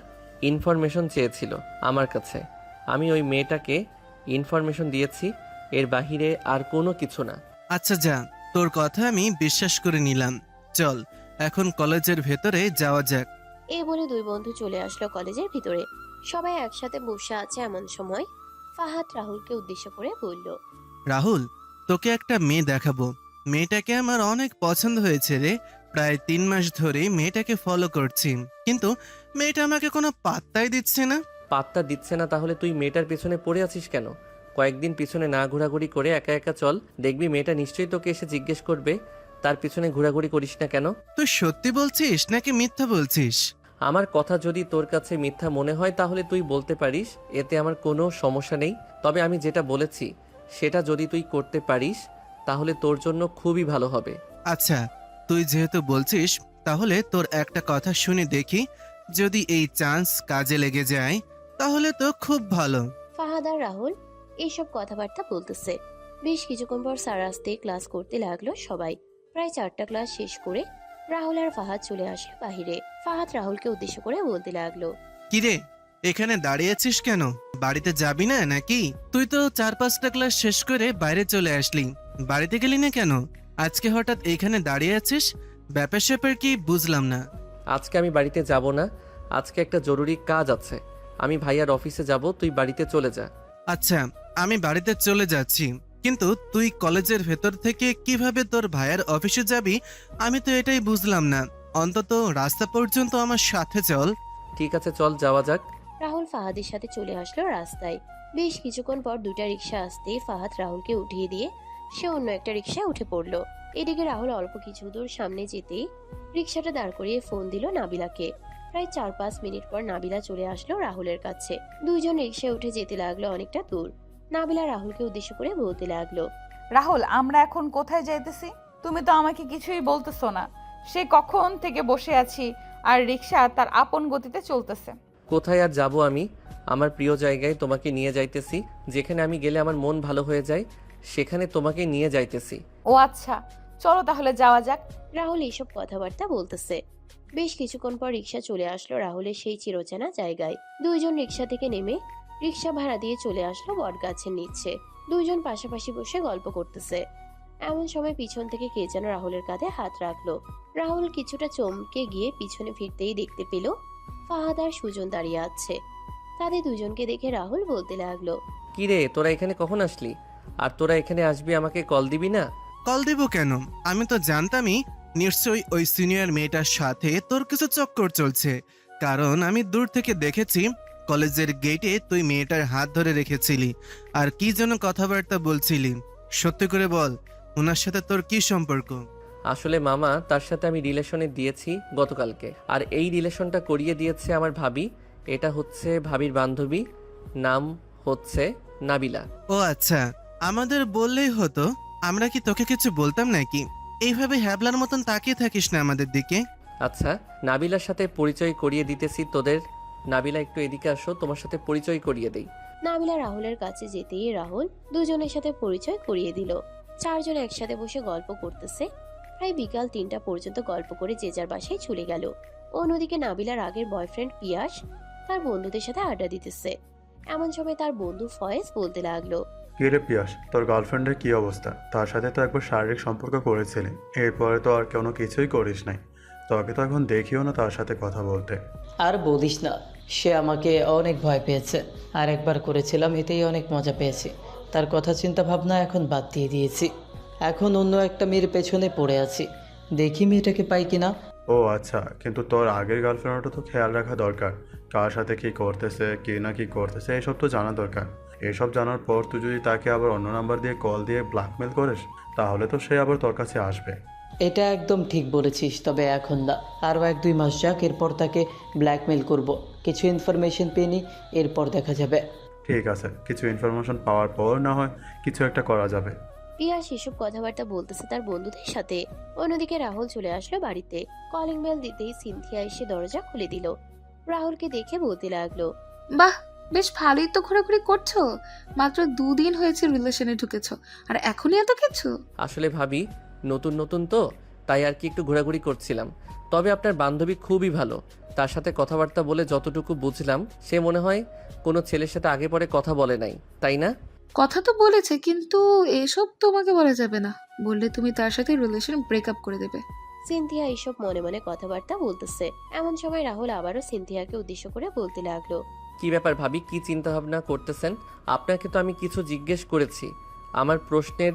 ইনফরমেশন চেয়েছিল আমার কাছে। আমি ওই মেয়েটাকে ইনফরমেশন দিয়েছি, এর বাহিরে আর কোনো কিছু না। আচ্ছা যা, তোর কথা আমি বিশ্বাস করে নিলাম। চল এখন কলেজের ভেতরে যাওয়া যাক। এই বলে দুই বন্ধু চলে আসলো কলেজের ভিতরে। সবাই একসাথে বসে আছে এমন সময় ফাহাদ রাহুলকে উদ্দেশ্য করে বলল, রাহুল, তোকে একটা মেয়ে দেখাবো। মেয়েটাকে আমার অনেক পছন্দ হয়েছে রে। প্রায় 3 মাস ধরে মেয়েটাকে ফলো করছি, কিন্তু মেয়েটা আমাকে কোনো পাত্তাই দিচ্ছে না। পাত্তা দিচ্ছে না? তাহলে তুই মেয়েটার পেছনে পড়ে আছিস কেন? কয়েকদিন পিছনে না ঘোরাঘুরি করে একা একা চল, দেখবি মেয়েটা নিশ্চয়ই তোকে এসে জিজ্ঞেস করবে তার পিছনে ঘোরাঘুরি করিস না কেন। তুই সত্যি বলছিস নাকি মিথ্যা বলছিস? আমার কথা যদি তোর কাছে মিথ্যা মনে হয় তাহলে তুই বলতে পারিস, এতে আমার কোনো সমস্যা নেই। তবে আমি যেটা বলেছি সেটা যদি তুই করতে পারিস তাহলে তোর জন্য খুবই ভালো হবে। আচ্ছা, তুই যেহেতু বলছিস তাহলে তোর একটা কথা শুনে দেখি, যদি এই চান্স কাজে লেগে যায় তাহলে তো খুব ভালো। ফাহাদ আর রাহুল এইসব কথাবার্তা বলতেছে। বেশ কিছুক্ষণ পর স্যার আসতে ক্লাস করতে লাগলো সবাই। প্রায় 4টা ক্লাস শেষ করে রাহুল আর ফাহাদ চলে আসলো বাহিরে। ফাহাদ রাহুলকে উদ্দেশ্য করে বলতে লাগলো, কিরে, এখানে দাঁড়িয়েছিস কেন? বাড়িতে যাবি না নাকি? তুই তো 4-5টা ক্লাস শেষ করে বাইরে চলে আসলি, বাড়িতে গেলি না কেন? আজকে হঠাৎ এখানে দাঁড়িয়ে আছিস, ব্যাপার স্যাপার কি বুঝলাম না। আজকে আমি বাড়িতে যাব না, আজকে একটা জরুরি কাজ আছে। আমি ভাইয়ার অফিসে যাব, তুই বাড়িতে চলে যা। আচ্ছা, আমি বাড়িতে চলে যাচ্ছি, কিন্তু তুই কলেজের ভেতর থেকে কিভাবে তোর ভাইয়ের অফিসে যাবি আমি তো এটাই বুঝলাম না। অন্তত রাস্তা পর্যন্ত আমার সাথে চল। ঠিক আছে, চল যাওয়া যাক। রাহুল ফাহাদের সাথে চলে আসলো রাস্তায়। বেশ কিছুক্ষণ পর দুটা রিক্সা আসতেই ফাহাদ রাহুলকে উঠিয়ে দিয়ে সে অন্য একটা রিক্সায় উঠে পড়লো। এদিকে রাহুল অল্প কিছু দূর সামনে যেতেই রিক্সাটা দাঁড় করিয়ে ফোন দিল নাবিলাকে। প্রায় 4-5 মিনিট পর নাবিলা চলে আসলো রাহুলের কাছে। দুইজন রিক্সায় উঠে যেতে লাগলো অনেকটা দূর। নাবিলা রাহুলকে উদ্দেশ্য করে বলতে লাগলো, রাহুল, আমরা এখন কোথায় যাইতেছি? তুমি তো আমাকে কিছুই বলতেছো না। সে কখন থেকে বসে আছি আর রিক্সা তার আপন গতিতে চলতেছে। কোথায় আর যাব আমি? আমার প্রিয় জায়গায় তোমাকে নিয়ে যাইতেছি। যেখানে আমি গেলে আমার মন ভালো হয়ে যায়, সেখানে তোমাকে নিয়ে যাইতেছি। ও আচ্ছা, চলো তাহলে যাওয়া যাক। রাহুল এইসব কথাবার্তা বলতেছে। বেশ কিছুক্ষণ পর রিক্সা চলে আসলো রাহুলের সেই চিরচেনা জায়গায়। দুইজন রিক্সা থেকে নেমে রিক্সা ভাড়া দিয়ে চলে আসলো বটগাছের নিচে। দুইজন পাশাপাশি বসে গল্প করতেছে। এমন সময় পিছন থেকে কে যেন রাহুলের কাঁধে হাত রাখলো। রাহুল কিছুটা চমকে গিয়ে পিছনে ফিরতেই দেখতে পেল ফাহাদ আর সুজন দাঁড়িয়ে আছে। তাদের দুজনকে দেখে রাহুল বলতে লাগলো, কি রে, তোরা এখানে কখন আসলি? আর তোরা এখানে আসবি, আমাকে কল দিবি না? কল দিব কেন? আমি তো জানতামই নিশ্চয়ই ওই সিনিয়র মেয়েটার সাথে তোর কিছু চক্কর চলছে, কারণ আমি দূর থেকে দেখেছি কলেজের গেটে তুই মেয়েটার হাত ধরে রেখেছিলি আর কি যেন কথাবার্তা বলছিলি। সত্যি করে বল, ওনার সাথে তোর কি সম্পর্ক? আসলে মামা, তার সাথে আমি রিলেশনে দিয়েছি গতকালকে, আর এই রিলেশনটা করিয়ে দিয়েছে আমার ভাবি। এটা হচ্ছে ভাবির বান্ধবী, নাম হচ্ছে নাবিলা। ও আচ্ছা, আমাদের বললেই হতো, আমরা কি তোকে কিছু বলতাম নাকি? এইভাবে হ্যাবলার মতন তাকিয়ে থাকিস না আমাদের দিকে। আচ্ছা, নাবিলার সাথে পরিচয় করিয়ে দিতেছি তোদের। নাবিলা, একটু এদিকে আসো, তোমার সাথে পরিচয় করিয়ে দেই। নাবিলা রাহুলের কাছে যেতেই রাহুল দুজনের সাথে পরিচয় করিয়ে দিল। চারজন একসাথে বসে গল্প করতেছে। প্রায় বিকাল 3টা পর্যন্ত গল্প করে যে যার বাসায় চলে গেল। অন্যদিকে নাবিলার আগের বয়ফ্রেন্ড পিয়াস তার বন্ধুদের সাথে আড্ডা দিতেছে। এমন সময় তার বন্ধু ফয়েজ বলতে লাগলো, কি রে পিয়াস, তোর গার্লফ্রেন্ডের কি অবস্থা? তার সাথে তো একবার শারীরিক সম্পর্ক করেছিলি, এরপরে তো আর কোনো কিছুই করিস নাই। তোকে তো এখন দেখিও না তার সাথে কথা বলতে। আর বলিস না, সে আমাকে অনেক ভয় পেয়েছে। আর একবার করেছিলাম, এতেই অনেক মজা পেয়েছি। তার কথা চিন্তা ভাবনা এখন বাদ দিয়ে দিয়েছি। এখন অন্য একটা মেয়ের পেছনে পড়ে আছি, দেখি মেয়েটাকে পাই কিনা। ও আচ্ছা, কিন্তু তোর আগের গার্লফ্রেন্ডটা তো খেয়াল রাখা দরকার। কার সাথে কি করতেছে, কে না কি করতেছে, এসব তো জানা দরকার। এসব জানার পর তুই যদি তাকে আবার অন্য নাম্বার দিয়ে কল দিয়ে ব্ল্যাকমেল করিস, তাহলে তো সে আবার তোর কাছে আসবে। এটা একদম ঠিক বলেছিস, তবে এখন না, আরও 1-2 মাস যাক, এরপর তাকে ব্ল্যাকমেল করব। কিছু ইনফরমেশন পেয়ে নিই, এরপর দেখা যাবে। ঠিক আছে, কিছু ইনফরমেশন পাওয়ার পর না হয় কিছু একটা করা যাবে। পিয়া সেসব কথাবার্তা বলতেছে তার বন্ধুদের সাথে। অন্যদিকে রাহুল চলে আসলো বাড়িতে। কলিং বেল দিতেই সিনথিয়া এসে দরজা খুলে দিল। রাহুলকে দেখে বলতে লাগলো, বাহ, বেশ ভালোই তো ঘোরাঘুরি করছো। মাত্র 2 দিন হয়েছে রিলেশনে ঢুকেছো আর এখনই এত কিছু? আসলে ভাবি, নতুন নতুন তো, তাই আর কি একটু ঘোরাঘুরি করছিলাম। তবে আপনার বান্ধবী খুবই ভালো। তার সাথে কথাবার্তা বলে যতটুকু বুঝলাম, সে মনে হয় কোনো ছেলের সাথে আগে পরে কথা বলে নাই, তাই না? কথা তো বলেছে, কিন্তু এসব তোমাকে বলা যাবে না। বললে তুমি তার সাথে রিলেশন ব্রেকআপ করে দেবে। সিনথিয়া এইসব মনে মনে কথাবার্তা বলতেছে। এমন সময় রাহুল আবারও সিনথিয়াকে উদ্দেশ্য করে বলতে লাগলো, কি ব্যাপার ভাবি, কি চিন্তা ভাবনা করতেছেন? আপনাকে তো আমি কিছু জিজ্ঞেস করেছি, আমার প্রশ্নের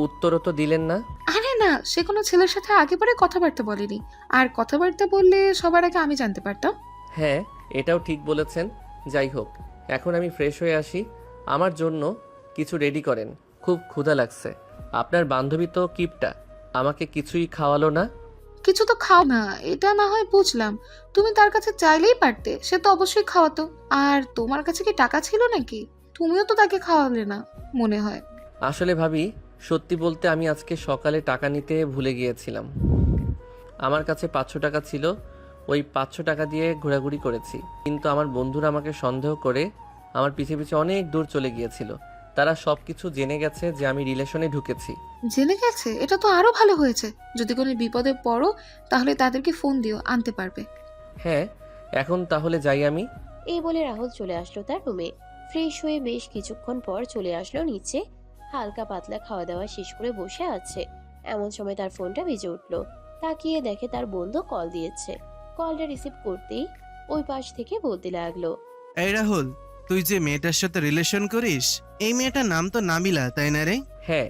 উত্তরও তো দিলেন না। আরে না, সে কোনো ছেলের সাথে আগে পরে কথাবার্তা বলেনি। আর কথাবার্তা বললে সবার আগে আমি জানতে পারতাম। হ্যাঁ, এটাও ঠিক বলেছেন। যাই হোক, এখন আমি ফ্রেশ হয়ে আসি। আমার জন্য কিছু রেডি করেন, খুব ক্ষুধা লাগছে। আপনার বান্ধবী তো কিপটা, আমাকে কিছুই খাওয়ালো না। কিছু তো খাও না, এটা না হয় বুঝলাম। তুমি তার কাছে চাইলেই পারতে, সে তো অবশ্যই খাওয়াতো। আর তোমার কাছে কি টাকা ছিল নাকি? তুমিও তো তাকে খাওয়ালে না মনে হয়। আসলে ভাবি, সত্যি বলতে আমি আজকে সকালে টাকা নিতে ভুলে গিয়েছিলাম। আমার কাছে 500 টাকা ছিল, ওই 500 টাকা দিয়ে ঘোরাঘুরি করেছি। কিন্তু আমার বন্ধুরা আমাকে সন্দেহ করে আমার পিছে পিছে অনেক দূর চলে গিয়েছিল। তারা সব কিছু জেনে গেছে যে আমি রিলেশনে ঢুকেছি। জেনে গেছে? এটা তো আরো ভালো হয়েছে। যদি কোনো বিপদে পড়ো তাহলে তাদেরকে ফোন দিও, আনতে পারবে। হ্যাঁ, এখন তাহলে যাই আমি। এই বলে রাহুল চলে আসলো তার রুমে। ফ্রেশ হয়ে বেশ কিছুক্ষণ পর চলে আসলো নিচে। হালকা পাতলা খাওয়া দাওয়া শেষ করে বসে আছে, এমন সময় তার ফোনটা বেজে উঠলো। তাকিয়ে দেখে তার বন্ধু কল দিয়েছে। কলটা রিসিভ করতেই ওই পাশ থেকে বলতে লাগলো, এই রাহুল, তুই যে মেয়েটার সাথে রিলেশন করিস, এই মেয়েটার নাম তো নাবিলা, তাই না রে? হ্যাঁ,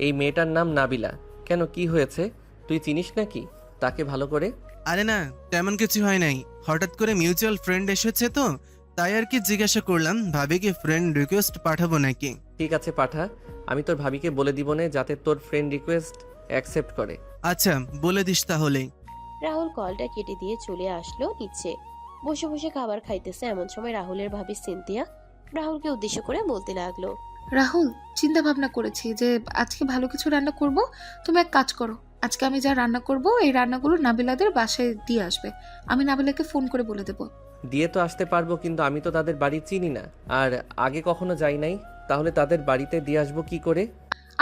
এই মেয়েটার নাম নাবিলা। কেন, কি হয়েছে? তুই চিনিস নাকি তাকে ভালো করে? আরে না, তেমন কিছু হয় নাই। হঠাৎ করে মিউচুয়াল ফ্রেন্ড এসেছে তো, তাই আর কি জিজ্ঞাসা করলাম, ভাবি কি ফ্রেন্ড রিকোয়েস্ট পাঠাবো নাকি। ঠিক আছে, পাঠা। আমি তোর ভাবিকে বলে দিব না যাতে তোর ফ্রেন্ড রিকোয়েস্ট অ্যাকসেপ্ট করে। আচ্ছা, বলে দিস তাহলে। রাহুল কলটা কেটে দিয়ে চলে আসলো নিচে। বসে বসে খাবার খাইতেছে, এমন সময় রাহুলের ভাবি সিনথিয়া রাহুলকে উদ্দেশ্য করে বলতে লাগলো, রাহুল, চিন্তা ভাবনা করেছি যে আজকে ভালো কিছু রান্না করব। তুমি এক কাজ করো, আজকে আমি যা রান্না করব এই রান্নাগুলো নাবিলাদের বাসায় দিয়ে আসবে। আমি নাবিলাকে ফোন করে বলে দেবো। দিয়ে তো আসতে পারবো, কিন্তু আমি তো তাদের বাড়ি চিনি না, আর আগে কখনো যাই নাই। তাহলে তাদের বাড়িতে দিয়ে আসবো কি করে?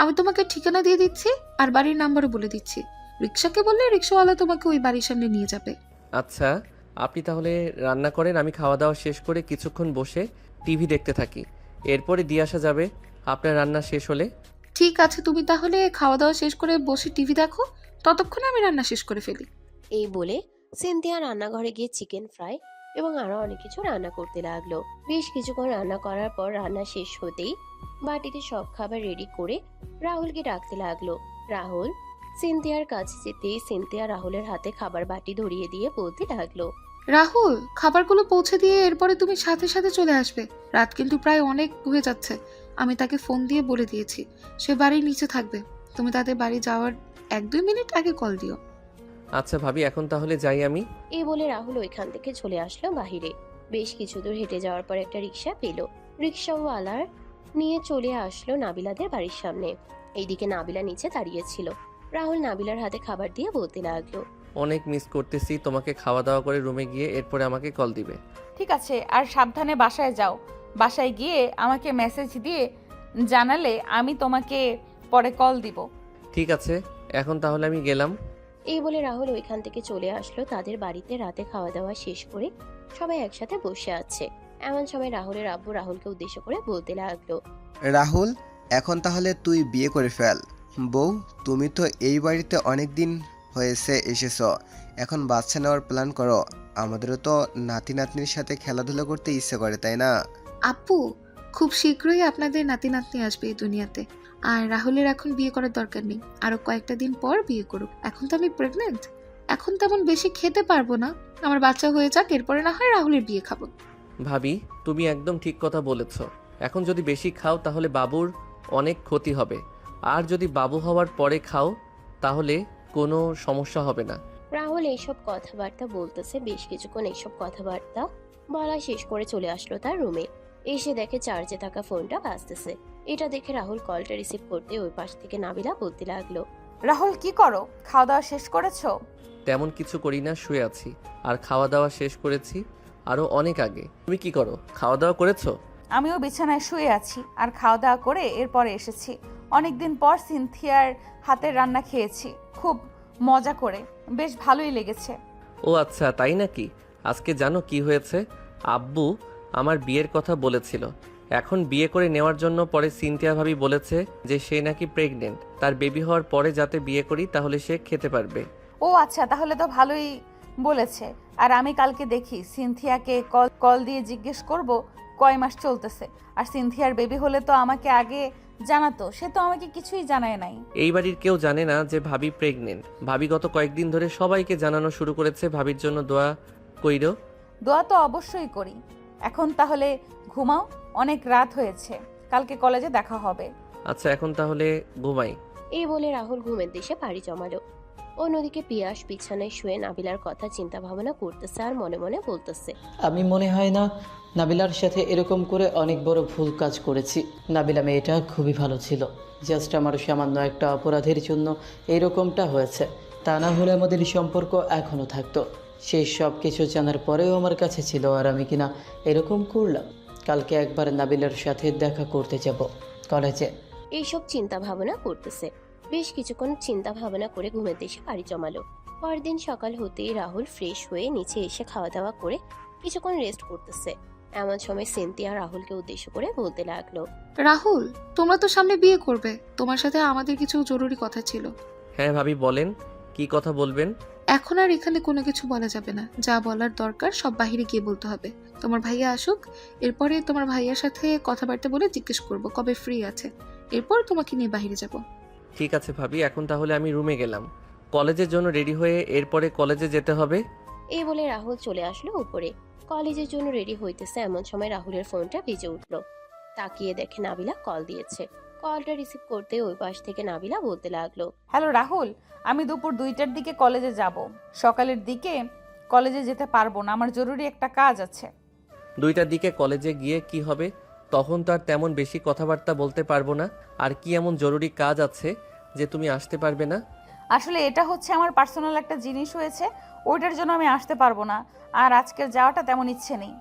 আমি তোমাকে ঠিকানা দিয়ে দিচ্ছি আর বাড়ির নাম্বারও বলে দিচ্ছি। রিক্সাকে বললে রিক্সাওয়ালা তোমাকে ওই বাড়ির সামনে নিয়ে যাবে। আচ্ছা, আপনি তাহলে রান্না করেন, আমি খাওয়া দাওয়া শেষ করে কিছুক্ষণ বসে টিভি দেখতে থাকি, এরপরে দিয়ে আসা যাবে আপনার রান্না শেষ হলে। ঠিক আছে, তুমি তাহলে খাওয়া দাওয়া শেষ করে বসে টিভি দেখো, ততক্ষণে আমি রান্না শেষ করে ফেলি। এই বলে সিনথিয়া রান্নাঘরে গিয়ে চিকেন ফ্রাই এবং আরো অনেক কিছু রান্না করতে লাগলো। বেশ কিছুক্ষণ রান্না করার পর রান্না শেষ হতেই বাটিতে সব খাবার রেডি করে রাহুলকে ডাকতে লাগলো। রাহুল সিনথিয়ার কাছে যেতেই সিনথিয়া রাহুলের হাতে খাবার বাটি ধরিয়ে দিয়ে বলতে লাগলো, রাহুল, খাবারগুলো পৌঁছে দিয়ে এরপরে তুমি সাথে সাথে চলে আসবে। রাত কিন্তু প্রায় অনেক হয়ে যাচ্ছে। আমি তাকে ফোন দিয়ে বলে দিয়েছি সে বাড়ির নিচে থাকবে। তুমি তাদের বাড়ি যাওয়ার 1-2 মিনিট আগে কল দিও। আচ্ছা ভাবি, এখন তাহলে যাই আমি। এই বলে রাহুল ওইখান থেকে চলে আসলো বাহিরে। বেশ কিছু দূর হেঁটে যাওয়ার পর একটা রিক্সা পেল। রিক্সাওয়ালার নিয়ে চলে আসলো নাবিলাদের বাড়ির সামনে। এইদিকে নাবিলা নিচে দাঁড়িয়েছিল। রাহুল নাবিলার হাতে খাবার দিয়ে বলতে লাগলো, অনেক মিস করতেছি তোমাকে। খাওয়া দাওয়া করে রুমে গিয়ে এরপরে আমাকে কল দিবে। ঠিক আছে, আর সাবধানে বাসায় যাও। বাসায় গিয়ে আমাকে মেসেজ দিয়ে জানালে আমি তোমাকে পরে কল দিব। ঠিক আছে, এখন তাহলে আমি গেলাম। এই বলে রাহুল ওইখান থেকে চলে আসলো তাদের বাড়িতে। রাতে খাওয়া দাওয়া শেষ করে সবাই একসাথে বসে আছে, এমন সময় রাহুলের আব্বু রাহুলকে উদ্দেশ্য করে বলতে লাগলো, রাহুল, এখন তাহলে তুই বিয়ে করে ফেল। বউ, তুমি তো এই বাড়িতে অনেক দিন হয়েছে এসেছ, এখন বাচ্চা নেওয়ার প্ল্যান করো। আমাদেরও তো নাতি নাতনির সাথে খেলাধুলা করতে ইচ্ছে করে, তাই না? আপু, খুব শীঘ্রই আপনাদের নাতি নাতনি আসবে এই দুনিয়াতে। আর রাহুলের এখন বিয়ে করার দরকার নেই, আরো কয়েকটা দিন পর বিয়ে করুক। এখন তো আমি প্রেগনেন্ট, এখন তেমন বেশি খেতে পারবো না। আমার বাচ্চা হয়ে যাক, এরপরে না হয় রাহুলের বিয়ে খাবো। ভাবি, তুমি একদম ঠিক কথা বলেছ। এখন যদি বেশি খাও তাহলে বাবুর অনেক ক্ষতি হবে, আর যদি বাবু হওয়ার পরে খাও তাহলে কোনো সমস্যা হবে না। রাহুল এইসব কথাবার্তা বলতেছে। বেশ কিছুক্ষণ এইসব কথাবার্তা বলা শেষ করে চলে আসলো তার রুমে। এসে দেখে চার্জে থাকা ফোনটা বাজতেছে। এটা দেখে রাহুল কলটা রিসিভ করতে ওই পাশ থেকে নাবিলা বলতে লাগলো, রাহুল, কি করো? খাওয়া দাওয়া শেষ করেছো? তেমন কিছু করি না, শুয়ে আছি। আর খাওয়া দাওয়া শেষ করেছি আরও অনেক আগে। তুমি কি করো? খাওয়া দাওয়া করেছো? আমিও বিছানায় শুয়ে আছি আর খাওয়া দাওয়া করে এরপরে এসেছি। অনেকদিন পর সিনথিয়ার হাতের রান্না খেয়েছি, খুব মজা করে, বেশ ভালোই লেগেছে। ও আচ্ছা, তাই নাকি? আজকে জানো কি হয়েছে? আব্বু আমার বিয়ের কথা বলেছিল। এখন বিয়ে করে নেওয়ার জন্য পরে সিনথিয়া ভাবি বলেছে যে সে নাকি প্রেগনেন্ট। তার বেবি হওয়ার পরে যাতে বিয়ে করি তাহলে সে খেতে পারবে। ও আচ্ছা, তাহলে তো ভালোই বলেছে। আর আমি কালকে দেখি সিনথিয়াকে কল দিয়ে জিজ্ঞেস করব কয় মাস চলতেছে। আর সিনথিয়ার বেবি হলে তো আমাকে আগে জানাতো, সে তো আমাকে কিছুই জানায় নাই। এই বাড়ির কেউ জানে না যে ভাবি প্রেগনেন্ট। ভাবি গত কয়েকদিন ধরে সবাইকে জানানো শুরু করেছে। ভাবির জন্য দোয়া কইরো। দোয়া তো অবশ্যই করি। এখন তাহলে ঘুমাও, অনেক রাত হয়েছে, কালকে কলেজে দেখা হবে। আচ্ছা, এখন তাহলে ঘুমাই। এই বলে রাহুল ঘুমের দেশে পাড়ি জমালো। অন্যদিকে পিয়াস বিছানায় শুয়ে নাবিলার কথা চিন্তা ভাবনা করতেছে আর মনে মনে বলতেছে, আমি মনে হয় না নাবিলার সাথে এরকম করে অনেক বড় ভুল কাজ করেছি। নাবিলা মেয়েটা খুবই ভালো ছিল, জাস্ট আমার সামান্য একটা অপরাধের জন্য এরকমটা হয়েছে। তা না হলে আমাদের সম্পর্ক এখনও থাকতো। সেই সব কিছু জানার পরেও আমার কাছে ছিল, আর আমি কিনা এরকম করলাম। কালকে একবার নাবিলার সাথে দেখা করতে যাব কলেজে। এইসব চিন্তা ভাবনা করতেছে। বেশ কিছুক্ষণ চিন্তা ভাবনা করে ঘুমের দেশে পাড়ি জমালো। পরদিন সকাল হতেই রাহুল ফ্রেশ হয়ে নিচে এসে খাওয়া দাওয়া করে কিছুক্ষণ রেস্ট করতেছে। এমন সময় সিনথিয়া রাহুলকে উদ্দেশ্য করে বলতে লাগলো। রাহুল, তোমরা তো সামনে বিয়ে করবে, তোমার সাথে আমাদের কিছু জরুরি কথা ছিল। হ্যাঁ ভাবি বলেন, কি কথা বলবেন? এখন আর এখানে কোনো কিছু বলা যাবে না, যা বলার দরকার সব বাহিরে গিয়ে বলতে হবে। তোমার ভাইয়া আসুক, এরপরে তোমার ভাইয়ার সাথে কথাবার্তা বলে জিজ্ঞেস করব কবে ফ্রি আছে, এরপর তোমাকে নিয়ে বাহিরে যাব। ঠিক আছে ভাবি, এখন তাহলে আমি রুমে গেলাম। কলেজের জন্য রেডি হয়ে এরপরে কলেজে যেতে হবে। এই বলে রাহুল চলে আসলো উপরে। কলেজের জন্য রেডি হইতেছে এমন সময় রাহুলের ফোনটা বেজে উঠলো। তাকিয়ে দেখে নাবিলা কল দিয়েছে। কলটা রিসিভ করতে ওই পাশ থেকে নাবিলা বলতে লাগলো। হ্যালো রাহুল, আমি দুপুর 2টার দিকে কলেজে যাব। সকালের দিকে কলেজে যেতে পারবো না, আমার জরুরি একটা কাজ আছে। 2টার দিকে কলেজে গিয়ে কি হবে? তখন তো আর তেমন বেশি কথাবার্তা বলতে পারবো না। আর কি এমন জরুরি কাজ আছে যে তুমি আসতে পারবে না? আসলে এটা হচ্ছে আমার পার্সোনাল একটা জিনিস হয়েছে, ওইটার জন্য আমি আসতে পারবো না। আর আজকের যাওয়াটা তেমন ইচ্ছে নেই।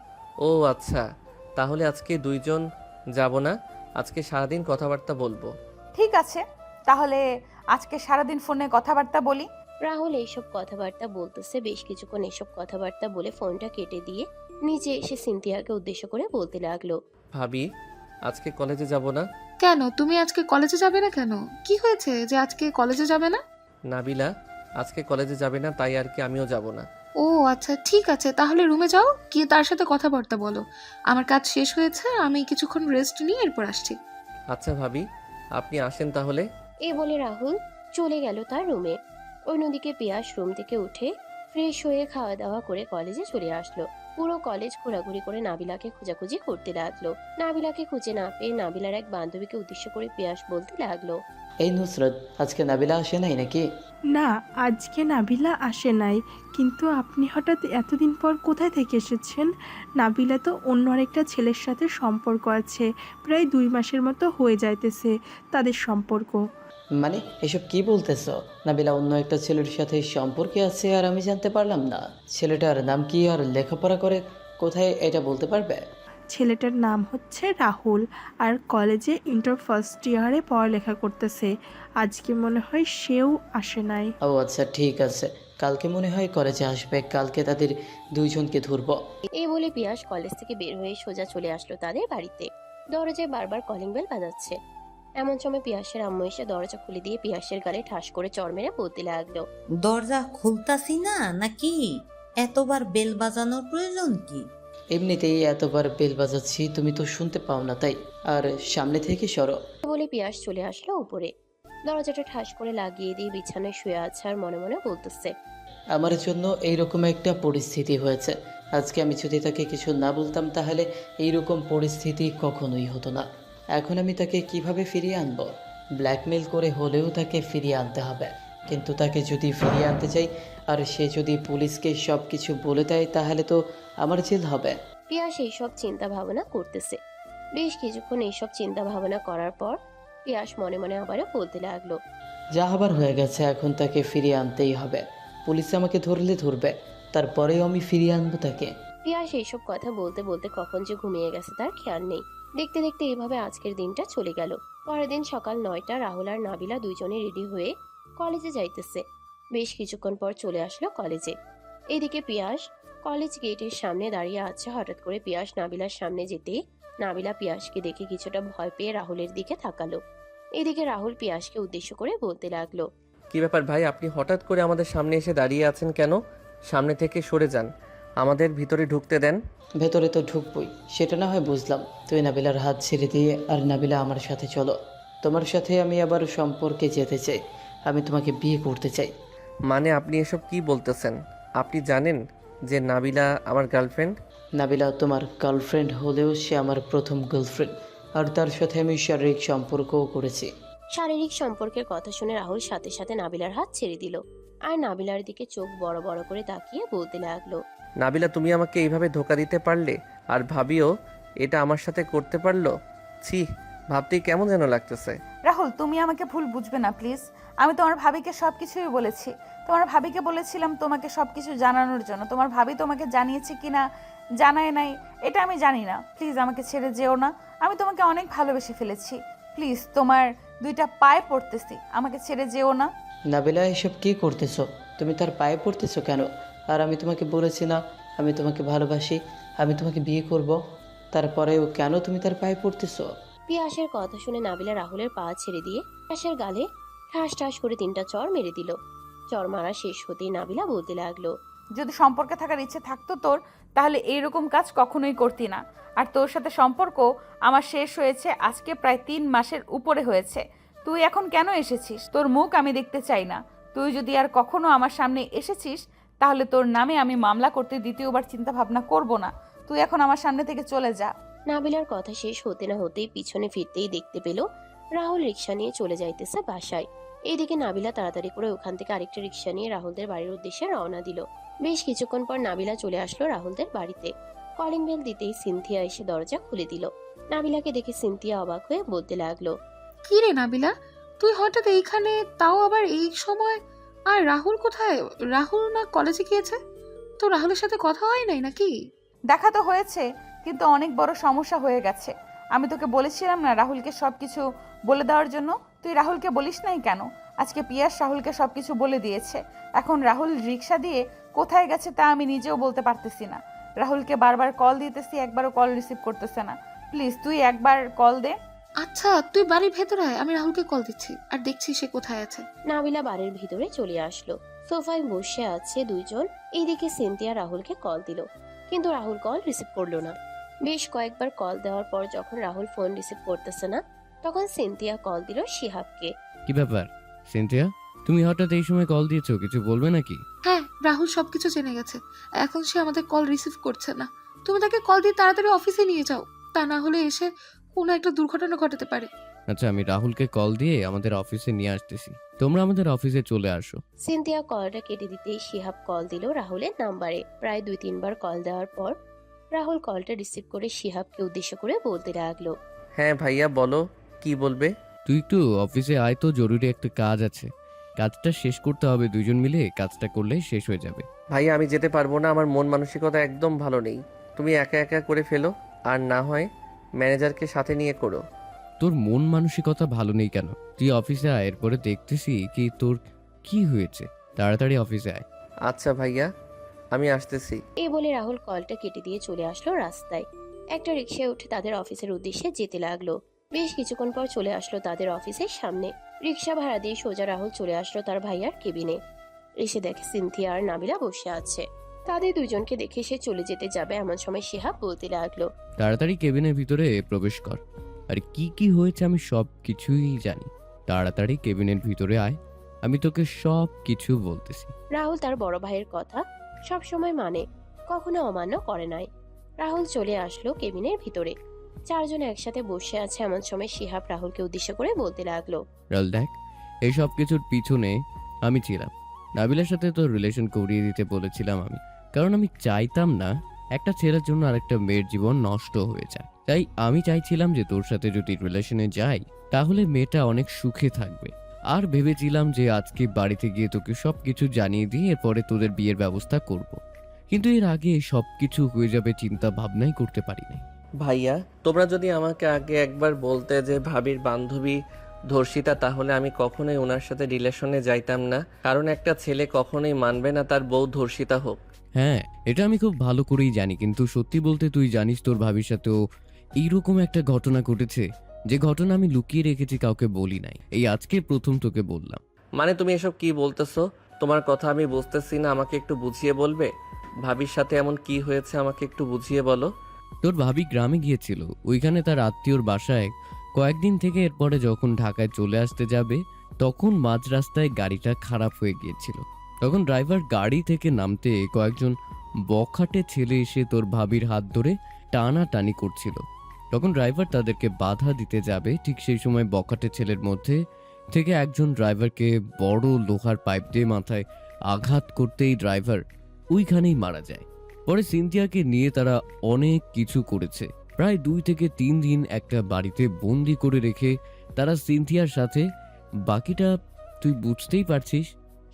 ও আচ্ছা, তাহলে আজকে 2জন যাব না, আজকে সারাদিন কথাবার্তা বলবো। ঠিক আছে, তাহলে আজকে সারাদিন ফোনে কথাবার্তা বলি। রাহুল এইসব কথাবার্তা বলতেছে। বেশ কিছুক্ষণ এসব কথাবার্তা বলে ফোনটা কেটে দিয়ে নিচে এসে সিনথিয়াকে উদ্দেশ্য করে বলতে লাগলো। ভাবি, আজকে কলেজে যাব না। কেন, তুমি আজকে কলেজে যাবে না কেন? কি হয়েছে যে আজকে কলেজে যাবে না? নাবিলা আজকে কলেজে যাবে না, তাই আর কি আমিও যাব না। ও আচ্ছা, ঠিক আছে, তাহলে রুমে যাও, গিয়ে তার সাথে কথাবার্তা বলো। আমার কাজ শেষ হয়েছে, আমি কিছুক্ষণ রেস্ট নিয়ে এরপর আসছি। আচ্ছা ভাবি, আপনি আসেন তাহলে। এই বলে রাহুল চলে গেল তার রুমে। অন্যদিকে পিয়াস রুম থেকে উঠে ফ্রেশ হয়ে খাওয়া দাওয়া করে কলেজে চলে আসলো। পুরো কলেজ ঘোরাঘুরি করে নাবিলাকে খোঁজাখুঁজি করতে লাগলো। নাবিলাকে খুঁজে না পেয়ে নাবিলার এক বান্ধবীকে উদ্দেশ্য করে পিয়াস বলতে লাগলো। এই নুসরত, আজকে নাবিলা আসে নাই নাকি? না, আজকে নাবিলা আসে নাই, কিন্তু আপনি হঠাৎ এতদিন পর কোথায় থেকে এসেছেন? নাবিলা তো অন্য আরেকটা ছেলের সাথে সম্পর্ক আছে, প্রায় 2 মাসের মতো হয়ে যাইতেছে তাদের সম্পর্ক। মানে এসব কি বলতেছ? নাবিলা অন্য একটা ছেলের সাথে সম্পর্কে আছে আর আমি জানতে পারলাম না? ছেলেটার নাম কি আর লেখাপড়া করে কোথায়, এটা বলতে পারবে? ছেলেটার নাম হচ্ছে রাহুল, আর কলেজে ইন্টার ফার্স্ট ইয়ারে পড়ালেখা করতেছে। আজকে মনে হয় সেও আসে নাই। ও আচ্ছা, ঠিক আছে, কালকে মনে হয় কলেজে আসবে, কালকে তাদের 2জনকে ধরবো। এই বলে পিয়াস কলেজ থেকে বের হয়ে সোজা চলে আসলো তাদের বাড়িতে। দরজায় বারবার কলিং বেল বাজাচ্ছে। এমন সময় পিয়াসের আম্মু এসে দরজা খুলে দিয়ে পিয়াসের গালে ঠাস করে চড় মেরে বলতে লাগলো। দরজা খুলতাছি না নাকি? এতবার বেল বাজানোর প্রয়োজন কি? এমনিতেই এতবার বেল বাজাচ্ছি, তুমি তো শুনতে পাও না তাই। আর সামনে থেকে সরো। বলে পিয়াস চলে আসলো উপরে। দরজাটা ঠাস করে লাগিয়ে দিয়ে বিছানায় শুয়ে আছে আর মনে মনে বলতেছে। আমার জন্য এইরকম একটা পরিস্থিতি হয়েছে। আজকে আমি যদি তাকে কিছু না বলতাম তাহলে এইরকম পরিস্থিতি কখনোই হতো না। এখন আমি তাকে কিভাবে ফিরিয়ে আনবো? ব্ল্যাকমেল করে হলেও তাকে ফিরিয়ে আনতে হবে। কিন্তু তাকে যদি ফিরিয়ে আনতে চাই আর সে যদি পুলিশকে সব কিছু বলে দেয় তাহলে তো আমার জেল হবে। পিয়াস এইসব চিন্তা ভাবনা করতেছে। বেশ কিছুক্ষণ এইসব চিন্তা ভাবনা করার পর পিয়াস মনে মনে আবারও বলতে লাগলো। যা হবার হয়ে গেছে, এখন তাকে ফিরিয়ে আনতেই হবে। পুলিশ আমাকে ধরলে ধরবে, তারপরেও আমি ফিরিয়ে আনবো তাকে। পিয়াস এইসব কথা বলতে বলতে কখন যে ঘুমিয়ে গেছে তার খেয়াল নেই। দেখতে দেখতে এইভাবে আজকের দিনটা চলে গেল। পরের দিন সকাল 9টা রাহুল আর নাবিলা দুইজনে রেডি হয়ে কলেজে যাইতেছে। বেশ কিছুক্ষণ পর চলে আসলো কলেজে। এদিকে পিয়াস কলেজ গেটের সামনে দাঁড়িয়ে আছে। হঠাৎ করে পিয়াস নাবিলার সামনে যেতে নাবিলা পিয়াসকে দেখে কিছুটা ভয় পেয়ে রাহুলের দিকে তাকালো। এদিকে রাহুল পিয়াসকে উদ্দেশ্য করে বলতে লাগলো। কি ব্যাপার ভাই, আপনি হঠাৎ করে আমাদের সামনে এসে দাঁড়িয়ে আছেন কেন? সামনে থেকে সরে যান, আমাদের ভিতরে ঢুকতে দেন। ভেতরে তো ঢুকবই, সেটা না হয় বুঝলাম। তুই নাবিলার হাত ছেড়ে দিয়ে আর নাবিলা আমার সাথে চলো। তোমার সাথে আমি আবার সম্পর্কে যেতে চাই, আমি তোমাকে বিয়ে করতে চাই। মানে আপনি এসব কি বলতেছেন? আপনি জানেন যে নাবিলা আমার গার্লফ্রেন্ড? নাবিলা তোমার গার্লফ্রেন্ড হলেও সে আমার প্রথম গার্লফ্রেন্ড, আর তার সাথে আমি শারীরিক সম্পর্কও করেছি। শারীরিক সম্পর্কের কথা শুনে রাহুল সাথে সাথে নাবিলার হাত ছেড়ে দিল আর নাবিলার দিকে চোখ বড় বড় করে তাকিয়ে বলতে লাগলো। নাবিলা, তুমি আমাকে এইভাবে ধোকা দিতে পারলে? আর ভাবিও এটা আমার সাথে করতে পারলো? ছি, ভাবতেই কেমন যেন লাগতেছে। রাহুল, তুমি আমাকে ভুল বুঝবে না প্লিজ। আমি তোমার ভাবিকে সব কিছুই বলেছি। তোমার ভাবিকে বলেছিলাম তোমাকে সব কিছু জানানোর জন্য। তোমার ভাবি তোমাকে জানিয়েছে কিনা জানায় নাই এটা আমি জানি না। প্লিজ আমাকে ছেড়ে যেও না, আমি তোমাকে অনেক ভালোবেসে ফেলেছি। প্লিজ তোমার 2টা পায়ে পড়তেছি, আমাকে ছেড়ে যেও না। নাবিলা, এসব কি করতেছো? তুমি তার পায়ে পড়তেছো কেন? আর আমি তোমাকে বলেছি না আমি তোমাকে ভালোবাসি, আমি তোমাকে বিয়ে করব? তারপরেও কেন তুমি তার পায়ে পড়তেছো? পিয়াসের কথা শুনে নাবিলা রাহুলের পা ছেড়ে দিয়ে পিয়াসের গালে ঠাস ঠাস করে 3টা চড় মেরে দিল। চড় মারা শেষ হতেই নাবিলা বলতে লাগলো, যদি সম্পর্কে থাকার ইচ্ছে থাকতো তোর, তাহলে এইরকম কাজ কখনোই করতি না। আর তোর সাথে সম্পর্ক আমার শেষ হয়েছে আজকে প্রায় 3 মাসের উপরে হয়েছে। তুই এখন কেন এসেছিস? তোর মুখ আমি দেখতে চাই না। তুই যদি আর কখনো আমার সামনে এসেছিস তাহলে তোর নামে আমি মামলা করতে দ্বিতীয়বার চিন্তা ভাবনা করব না। তুই এখন আমার সামনে থেকে চলে যা। নাবিলার কথা শেষ হতে না হতেই পিছনে ফিরতেই দেখতে পেল রাহুল রিক্সা নিয়ে চলে যাইতেছে বাসায়। এইদিকে নাবিলা তাড়াতাড়ি করে ওখান থেকে আরেকটা রিক্সা নিয়ে রাহুলদের বাড়ির উদ্দেশ্যে রওনা দিল। বেশ কিছুক্ষণ পর নাবিলা চলে আসলো রাহুলদের বাড়িতে। কলিং বেল দিতেই সিনথিয়া এসে দরজা খুলে দিল। নাবিলাকে দেখে সিনথিয়া অবাক হয়ে বলতে লাগলো, কি রে নাবিলা, তুই হঠাৎ এইখানে, তাও আবার এই সময়? আর রাহুল কোথায়? রাহুল না কলেজে গিয়েছে? তো রাহুলের সাথে কথা হয় নাই নাকি? দেখা তো হয়েছে, কিন্তু অনেক বড় সমস্যা হয়ে গেছে। আমি তোকে বলেছিলাম না রাহুলকে সবকিছু বলে দেওয়ার জন্য? তুই রাহুলকে বলিস নাই কেন? আজকে পিয়াস রাহুলকে সবকিছু বলে দিয়েছে। এখন রাহুল রিক্সা দিয়ে কোথায় গেছে তা আমি নিজেও বলতে পারতেছি না। রাহুলকে বারবার কল দিতেছি, একবারও কল রিসিভ করতেছে না। প্লিজ তুই একবার কল দে। আচ্ছা, তুই বাড়ির ভেতরে আয়, আমি রাহুলকে কল দিচ্ছি আর দেখছি সে কোথায় আছে। নাবিলা বাড়ির ভিতরে চলে আসলো। সোফায় বসে আছে দুইজন। এইদিকে সিনথিয়া রাহুলকে কল দিল, কিন্তু রাহুল কল রিসিভ করলো না। বেশ কয়েকবার কল দেওয়ার পর যখন রাহুল ফোন রিসিভ করতেছে না, তখন সিনথিয়া কল দিল শিহাবকে। কি ব্যাপার সিনথিয়া, তুমি হঠাৎ এই সময় কল দিয়েছো, কিছু বলবে নাকি? হ্যাঁ, রাহুল সবকিছু জেনে গেছে। এখন সে আমাদের কল রিসিভ করছে না। তুমি তাকে কল দিয়ে তাড়াতাড়ি অফিসে নিয়ে যাও, তা না হলে এসে কোনো একটা দুর্ঘটনা ঘটাতে পারে। আচ্ছা, আমি রাহুলকে কল দিয়ে আমাদের অফিসে নিয়ে আসতেছি, তোমরা আমাদের অফিসে চলে আসো। সিনথিয়া কলটা কেটে দিতেই শিহাব কল দিল রাহুলের নাম্বারে। প্রায় 2-3 বার কল দেওয়ার পর রাহুল কলটা রিসিভ করে শিহাবকে উদ্দেশ্য করে বলতে লাগলো, হ্যাঁ ভাইয়া বলো, কি বলবে? তুই একটু অফিসে আয় তো, জরুরি একটা কাজ আছে। কাজটা শেষ করতে হবে, দুইজন মিলে কাজটা করলে শেষ হয়ে যাবে। ভাইয়া আমি যেতে পারবো না, আমার মন মানসিকতা একদম ভালো নেই। তুমি একা একা করে ফেলো, আর না হয় ম্যানেজারকে সাথে নিয়ে করো। তোর মন মানসিকতা ভালো নেই কেন? তুই অফিসে আয়, এরপরে দেখতেছি কি তোর কি হয়েছে। তাড়াতাড়ি অফিসে আয়। আচ্ছা ভাইয়া, আমি আসতেছি। এই বলে রাহুল কলটা কেটে দিয়ে চলে আসলো রাস্তায়। একটা রিক্সায় উঠে তাদের অফিসের উদ্দেশ্যে যেতে লাগলো। বেশ কিছুক্ষণ পর চলে আসলো তাদের অফিসের সামনে। রিক্সা ভাড়া দিয়ে সোজা রাহুল চলে আসলো তার ভাইয়ার কেবিনে। এসে দেখে সিনথিয়া আর নাবিলা বসে আছে। তাদের দুইজনকে দেখে সে চলে যেতে যাবে এমন সময় শিহাব বলতে লাগলো, তাড়াতাড়ি কেবিনের ভিতরে প্রবেশ কর। আর কি কি হয়েছে আমি সব কিছুই জানি। তাড়াতাড়ি কেবিনের ভিতরে আয়, আমি তোকে সব কিছু বলতেছি। রাহুল তার বড় ভাইয়ের কথা সব সময় মানে, কখনো অমান্য করে নাই। রাহুল চলে আসলো কেবিনের ভিতরে। 4 জন একসাথে বসে আছে এমন সময় শিহাব রাহুলকে উদ্দেশ্য করে বলতে লাগলো, রাল দেখ, এই সব কিছুর পিছনে আমি ছিলাম। নাবিলার সাথে তোর রিলেশন করিয়ে দিতে বলেছিলাম আমি, কারণ আমি চাইতাম না একটা ছেলের জন্য আরেকটা মেয়ের জীবন নষ্ট হয়ে যায়। তাই আমি চাইছিলাম যে তোর সাথে যদি রিলেশনে যাই তাহলে মেয়েটা অনেক সুখে থাকবে। আর ভেবেছিলাম যে আজকে বাড়িতে গিয়ে তোকে সব কিছু জানিয়ে দিয়ে এরপরে তোদের বিয়ের ব্যবস্থা করব। কিন্তু এর আগে সব কিছু হয়ে যাবে চিন্তা ভাবনাই করতে পারি নাই। ভাইয়া তোমরা যদি আমাকে আগে একবার বলতে যে ভাবির বান্ধবী ধর্ষিতা, তাহলে আমি কখনোই ওনার সাথে রিলেশনে যাইতাম না। কারণ একটা ছেলে কখনোই মানবে না তার বউ ধর্ষিতা হোক। হ্যাঁ, এটা আমি খুব ভালো করেই জানি, কিন্তু সত্যি বলতে তুই জানিস তোর ভাবির সাথেও এইরকম একটা ঘটনা ঘটেছে, যে ঘটনা আমি লুকিয়ে রেখেছি, কাউকে বলি নাই। এই আজকে প্রথম তোকে বললাম। মানে তুমি এসব কি বলতেছো? তোমার কথা আমি বুঝতেছি না, আমাকে একটু বুঝিয়ে বলবে? ভাবির সাথে এমন কি হয়েছে আমাকে একটু বুঝিয়ে বলো। তোর ভাবি গ্রামে গিয়েছিল, ওইখানে তার আত্মীয়র বাসায় কয়েকদিন থেকে। এরপরে যখন ঢাকায় চলে আসতে যাবে তখন মাঝ রাস্তায় গাড়িটা খারাপ হয়ে গিয়েছিল। তখন ড্রাইভার গাড়ি থেকে নামতে কয়েকজন বখাটে ছেলে এসে তোর ভাবির হাত ধরে টানাটানি করছিল। তখন ড্রাইভার তাদেরকে বাধা দিতে যাবে, ঠিক সেই সময় বখাটে ছেলের মধ্যে থেকে একজন ড্রাইভারকে বড় লোহার পাইপ দিয়ে মাথায় আঘাত করতেই ড্রাইভার ওইখানেই মারা যায়। পরে সিনথিয়াকে নিয়ে তারা অনেক কিছু করেছে। প্রায় 2 থেকে 3 দিন একটা বাড়িতে বন্দি করে রেখে তারা সিনথিয়ার সাথে, বাকিটা তুই বুঝতেই পারছিস।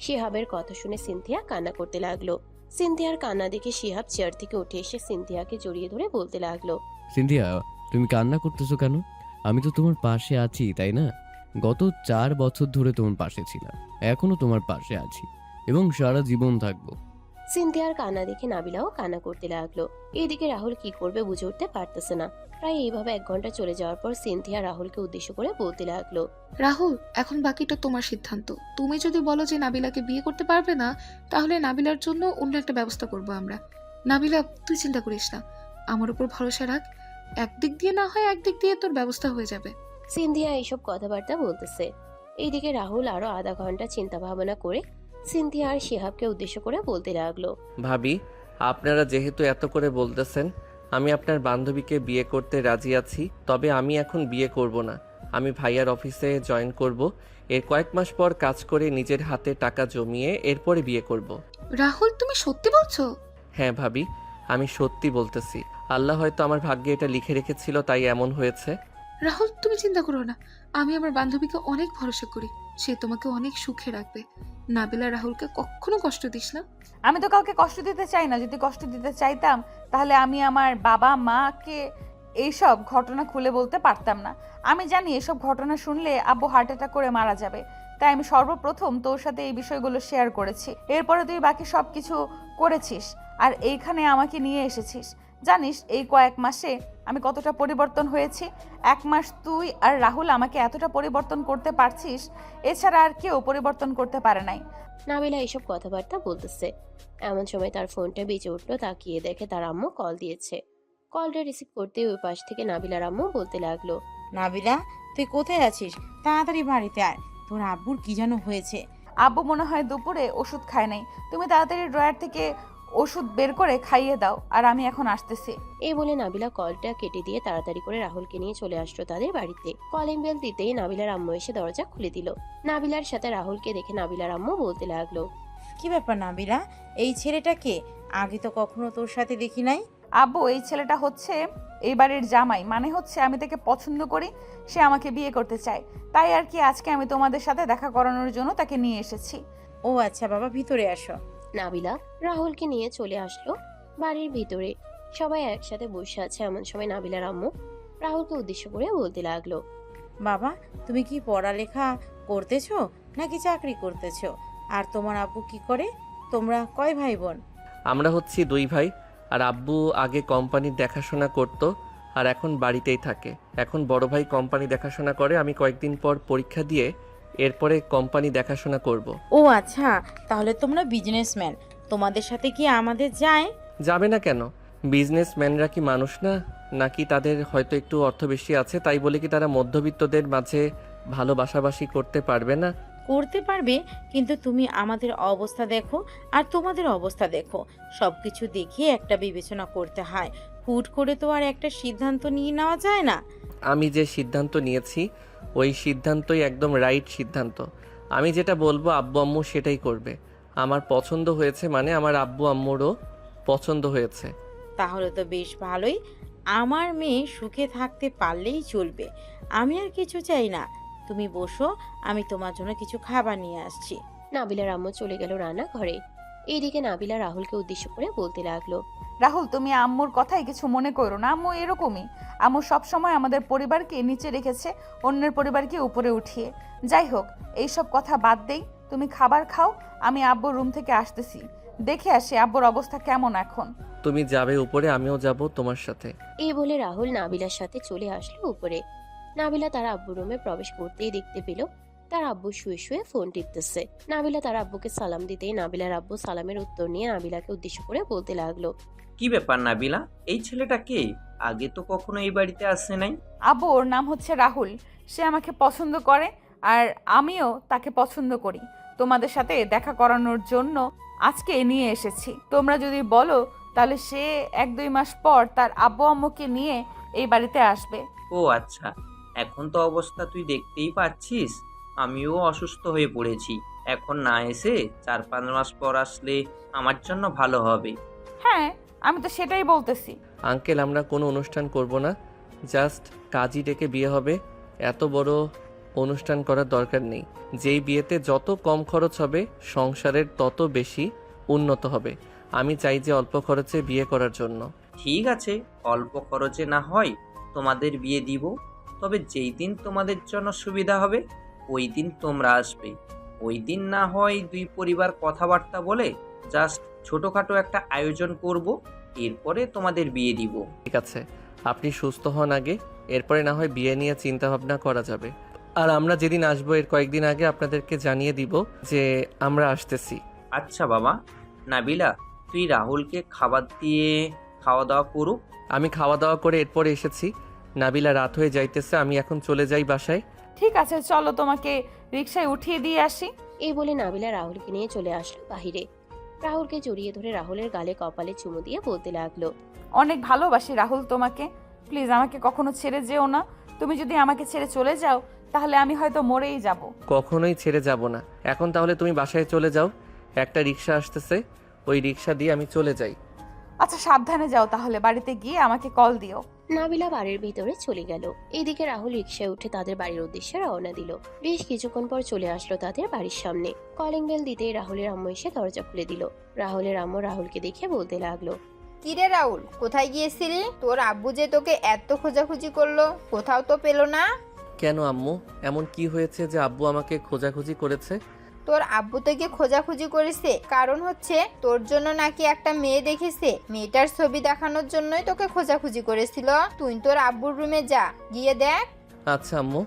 শিহাবের কথা শুনে সিনথিয়া কান্না করতে লাগলো। সিনথিয়ার কান্না দেখে শিহাব চেয়ার থেকে উঠে এসে সিনথিয়াকে জড়িয়ে ধরে বলতে লাগলো, সিনথিয়া, তুমি কান্না করতেছো কেন? আমি তো তোমার পাশে আছি, তাই না? গত 4 বছর ধরে তোমার পাশে ছিলাম, এখনো তোমার পাশে আছি এবং সারা জীবন থাকবো। সিনথিয়ার কান্না দেখে নাবিলাও কান্না করতে লাগলো। এদিকে রাহুল কি করবে বুঝে উঠতে পারতেছে না। প্রায় এইভাবে 1 ঘন্টা চলে যাওয়ার পর সিনথিয়া রাহুলকে উদ্দেশ্য করে বলতে লাগলো, রাহুল, এখন বাকিটা তোমার সিদ্ধান্ত। তুমি যদি বলো যে নাবিলাকে বিয়ে করতে পারবে না, তাহলে নাবিলার জন্য অন্য একটা ব্যবস্থা করব আমরা। নাবিলা, তুই চিন্তা করিস না, আমার উপর ভরসা রাখ। একদিক দিয়ে না হয় একদিক দিয়ে তোর ব্যবস্থা হয়ে যাবে। সিনথিয়া এইসব কথাবার্তা বলতেছে। এইদিকে রাহুল আরো আধা ঘন্টা চিন্তা ভাবনা করে সিনথিয়া আর শিহাবকে উদ্দেশ্য করে বলতে লাগলো, ভাবি, আপনারা যেহেতু এত করে বলতেছেন, আমি আপনার বান্ধবীকে বিয়ে করতে রাজি আছি। তবে আমি এখন বিয়ে করব না। আমি ভাইয়ার অফিসে জয়েন করব। এর কয়েক মাস পর কাজ করে নিজের হাতে টাকা জমিয়ে এরপরে বিয়ে করব। রাহুল, তুমি সত্যি বলছো? হ্যাঁ ভাবি, আমি সত্যি বলতেছি। আল্লাহ হয়তো আমার ভাগ্যে এটা লিখে রেখেছিল, তাই এমন হয়েছে। রাহুল, তুমি চিন্তা করো না, আমি আমার বান্ধবীকে অনেক ভরসা করি। সে তোমাকে অনেক সুখে রাখবে। নাবিলা, রাহুলকে কখনো কষ্ট দিস না। আমি তো কাউকে কষ্ট দিতে চাই না। যদি কষ্ট দিতে চাইতাম তাহলে আমি আমার বাবা মাকে এইসব ঘটনা খুলে বলতে পারতাম না। আমি জানি এসব ঘটনা শুনলে আব্বু হার্ট অ্যাটাক করে মারা যাবে, তাই আমি সর্বপ্রথম তোর সাথে এই বিষয়গুলো শেয়ার করেছি। এরপরে তুই বাকি সব কিছু করেছিস আর এইখানে আমাকে নিয়ে এসেছিস। জানিস এই কয়েক মাসে আমি কতটা পরিবর্তন হয়েছি। 1 মাস তুই আর রাহুল আমাকে এতটা পরিবর্তন করতে পারছিস, এছাড়া আর কেউ পরিবর্তন করতে পারে নাই। নাবিলা এইসব কথাবার্তা বলতেছে। এমন সময় তার ফোনটা বেজে উঠলো। তাকিয়ে দেখে তার আম্মু কল দিয়েছে। কলটা রিসিভ করতে ওই পাশ থেকে নাবিলার আম্মু বলতে লাগলো, নাবিলা, তুই কোথায় আছিস? তাড়াতাড়ি বাড়িতে আয়, তোর আব্বুর কি যেন হয়েছে। আব্বু মনে হয় দুপুরে ওষুধ খায় নাই। তুমি তাড়াতাড়ি ড্রয়ার থেকে ওষুধ বের করে খাইয়ে দাও, আর আমি এখন আসতেছি। এই বলে নাবিলা কলটা কেটে দিয়ে তাড়াতাড়ি করে রাহুলকে নিয়ে চলে আসলো তাদের বাড়িতে। কলিং বেল দিতেই নাবিলার আম্মু এসে দরজা খুলে দিল। নাবিলার সাথে রাহুলকে দেখে নাবিলার আম্মু বলতে লাগলো, কি ব্যাপার নাবিলা, এই ছেলেটা কে? আগে তো কখনো তোর সাথে দেখি নাই। আব্বু, এই ছেলেটা হচ্ছে এই বাড়ির জামাই। মানে হচ্ছে আমি তাকে পছন্দ করি, সে আমাকে বিয়ে করতে চায়। তাই আর কি আজকে আমি তোমাদের সাথে দেখা করানোর জন্য তাকে নিয়ে এসেছি। ও আচ্ছা বাবা, ভিতরে আসো। নাবিলা রাহুলকে নিয়ে চলে আসলো বাড়ির ভিতরে। সবাই একসাথে বসে আছে। এমন সময় নাবিলার আম্মু রাহুলকে উদ্দেশ্য করে বলতে লাগলো, বাবা, তুমি কি পড়ালেখা করতেছো নাকি চাকরি করতেছো? আর তোমার আব্বু কি করে? তোমরা কয় ভাই বোন? আমরা হচ্ছি 2 ভাই। আর আব্বু আগে কোম্পানির দেখাশোনা করত, আর এখন বাড়িতেই থাকে। এখন বড় ভাই কোম্পানি দেখাশোনা করে। আমি কয়েকদিন পর পরীক্ষা দিয়ে এরপরে কোম্পানি দেখাশোনা করব। ও আচ্ছা, তাহলে তোমরা বিজনেসম্যান। তোমাদের সাথে কি আমাদের যায়? যাবে না কেন? বিজনেসম্যানরা কি মানুষ না? নাকি তাদের হয়তো একটু অর্থ বেশি আছে, তাই বলে কি তারা মধ্যবিত্তদের মাঝে ভালোবাসাবাসি করতে পারবে না? করতে পারবে, কিন্তু তুমি আমাদের অবস্থা দেখো আর তোমাদের অবস্থা দেখো। সবকিছু দেখিয়ে একটা বিবেচনা করতে হয়। হুট করে তো আর একটা সিদ্ধান্ত নিয়ে নেওয়া যায় না। আমি যে সিদ্ধান্ত নিয়েছি ওই সিদ্ধান্তই একদম রাইট সিদ্ধান্ত। আমি যেটা বলবো আব্বু আম্মু সেটাই করবে। আমার পছন্দ হয়েছে মানে আমার আব্বু আম্মুরও পছন্দ হয়েছে। তাহলে তো বেশ ভালোই। আমার মেয়ে সুখে থাকতে পারলেই চলবে। আমি আর কিছু চাই না। তুমি বসো, আমি তোমার জন্য কিছু খাবার নিয়ে আসছি। নাবিলার আম্মু চলে গেল রান্নাঘরে। এইদিকে নাবিলা রাহুলকে উদ্দেশ্য করে বলতে লাগলো, রাহুল, তুমি আম্মুর কথাই কিছু মনে করো না। আম্মু এরকমই। আম্মু সবসময় আমাদের পরিবারকে নিচে রেখেছে, অন্যের পরিবারকে উপরে উঠিয়ে। যাই হোক, এইসব কথা বাদ দেই, তুমি খাবার খাও। আমি আব্বুর রুম থেকে আসতেছি, দেখে আসি আব্বুর অবস্থা কেমন এখন। তুমি যাবে উপরে, আমিও যাব তোমার সাথে। এই বলে রাহুল নাবিলার সাথে চলে আসলো উপরে। নাবিলা তার আব্বুর রুমে প্রবেশ করতেই দেখতে পেল তার আব্বু শুয়ে শুয়ে ফোন টিপতেছে। নাবিলা তার আব্বুকে সালাম দিতেই নাবিলার আব্বু সালামের উত্তর নিয়ে নাবিলাকে উদ্দেশ্য করে বলতে লাগলো, কি ব্যাপার নাবিলা, এই ছেলেটা কে? আগে তো কখনো এই বাড়িতে আসে নাই। আব্বু, ওর নাম হচ্ছে রাহুল। সে আমাকে পছন্দ করে আর আমিও তাকে পছন্দ করি। তোমাদের সাথে দেখা করানোর জন্য আজকে নিয়ে এসেছি। তোমরা যদি বলো তাহলে সে 1-2 মাস পর তার আব্বু আম্মুকে নিয়ে এই বাড়িতে আসবে। ও আচ্ছা, এখন তো অবস্থা তুই দেখতেই পাচ্ছিস। আমিও অসুস্থ হয়ে পড়েছি। এখন না এসে 4-5 মাস পর আসলে আমার জন্য ভালো হবে। হ্যাঁ, আমি তো সেটাই বলতেছি। আঙ্কেল, আমরা কোনো অনুষ্ঠান করব না, জাস্ট কাজই ডেকে বিয়ে হবে। এত বড় অনুষ্ঠান করার দরকার নেই। যেই বিয়েতে যত কম খরচ হবে সংসারের তত বেশি উন্নত হবে। আমি চাই যে অল্প খরচে বিয়ে করার জন্য। ঠিক আছে, অল্প খরচে না হয় তোমাদের বিয়ে দিব। তবে যেই দিন তোমাদের জন্য সুবিধা হবে ওই দিন তোমরা আসবে। ওই দিন না হয় 2 পরিবার কথাবার্তা বলে জাস্ট ছোটোখাটো একটা আয়োজন করব, এরপরে তোমাদের বিয়ে দিব। ঠিক আছে, আপনি সুস্থ হন আগে, এরপরে না হয় বিয়ে নিয়ে চিন্তা ভাবনা করা যাবে। আর আমরা যেদিন আসবো এর কয়েকদিন আগে আপনাদেরকে জানিয়ে দিব যে আমরা আসতেছি। আচ্ছা বাবা। নাবিলা, তুই রাহুলকে খাবার দিয়ে খাওয়া দাওয়া করুক। আমি খাওয়া দাওয়া করে এরপরে এসেছি। নাবিলা রাত হয়ে যাইতেছে, আমি এখন চলে যাই বাসায়। ঠিক আছে, চলো তোমাকে রিকশায় উঠিয়ে দিয়ে আসি। এই বলে নাবিলা রাহুলকে নিয়ে চলে আসলো বাহিরে। রাহুলকে জড়িয়ে ধরে রাহুলের গালে কপালে চুমু দিয়ে বলতে লাগলো, অনেক ভালোবাসি রাহুল তোমাকে, প্লিজ আমাকে কখনো ছেড়ে যেও না। তুমি যদি আমাকে ছেড়ে চলে যাও তাহলে আমি হয়তো মরেই যাব। কখনোই ছেড়ে যাব না। এখন তাহলে তুমি বাসায় চলে যাও, একটা রিক্সা আসতেছে, ওই রিক্সা দিয়ে আমি চলে যাই। আচ্ছা সাবধানে যাও, তাহলে বাড়িতে গিয়ে আমাকে কল দিও। নাবিলা বাড়ির ভিতরে চলে গেল। এইদিকে রাহুল রিকশায় উঠে তাদের বাড়ির উদ্দেশ্যে রওনা দিল। বেশ কিছুক্ষণ পর চলে আসলো তাদের বাড়ির সামনে। কলিং বেল দিতেই রাহুলের আম্মু এসে দরজা খুলে দিল। রাহুলের আম্মু রাহুলকে দেখে বলতে লাগলো, কিরে রাহুল, কোথায় গিয়েছিলি? তোর আব্বু যে তোকে এত খোঁজাখুঁজি করলো, কোথাও তো পেলো না। কেন আম্মু, এমন কি হয়েছে যে আব্বু আমাকে খোঁজাখুঁজি করেছে? তোর আব্বু তোকে খোঁজাখুঁজি করেছে কারণ হচ্ছে তোর জন্য নাকি একটা মেয়ে দেখেছে, মেয়েটার ছবি দেখানোর জন্যই তোকে খোঁজাখুঁজি করেছিল। তুই তোর আব্বুর রুমে যা, গিয়ে দেখ। আচ্ছা আম্মু,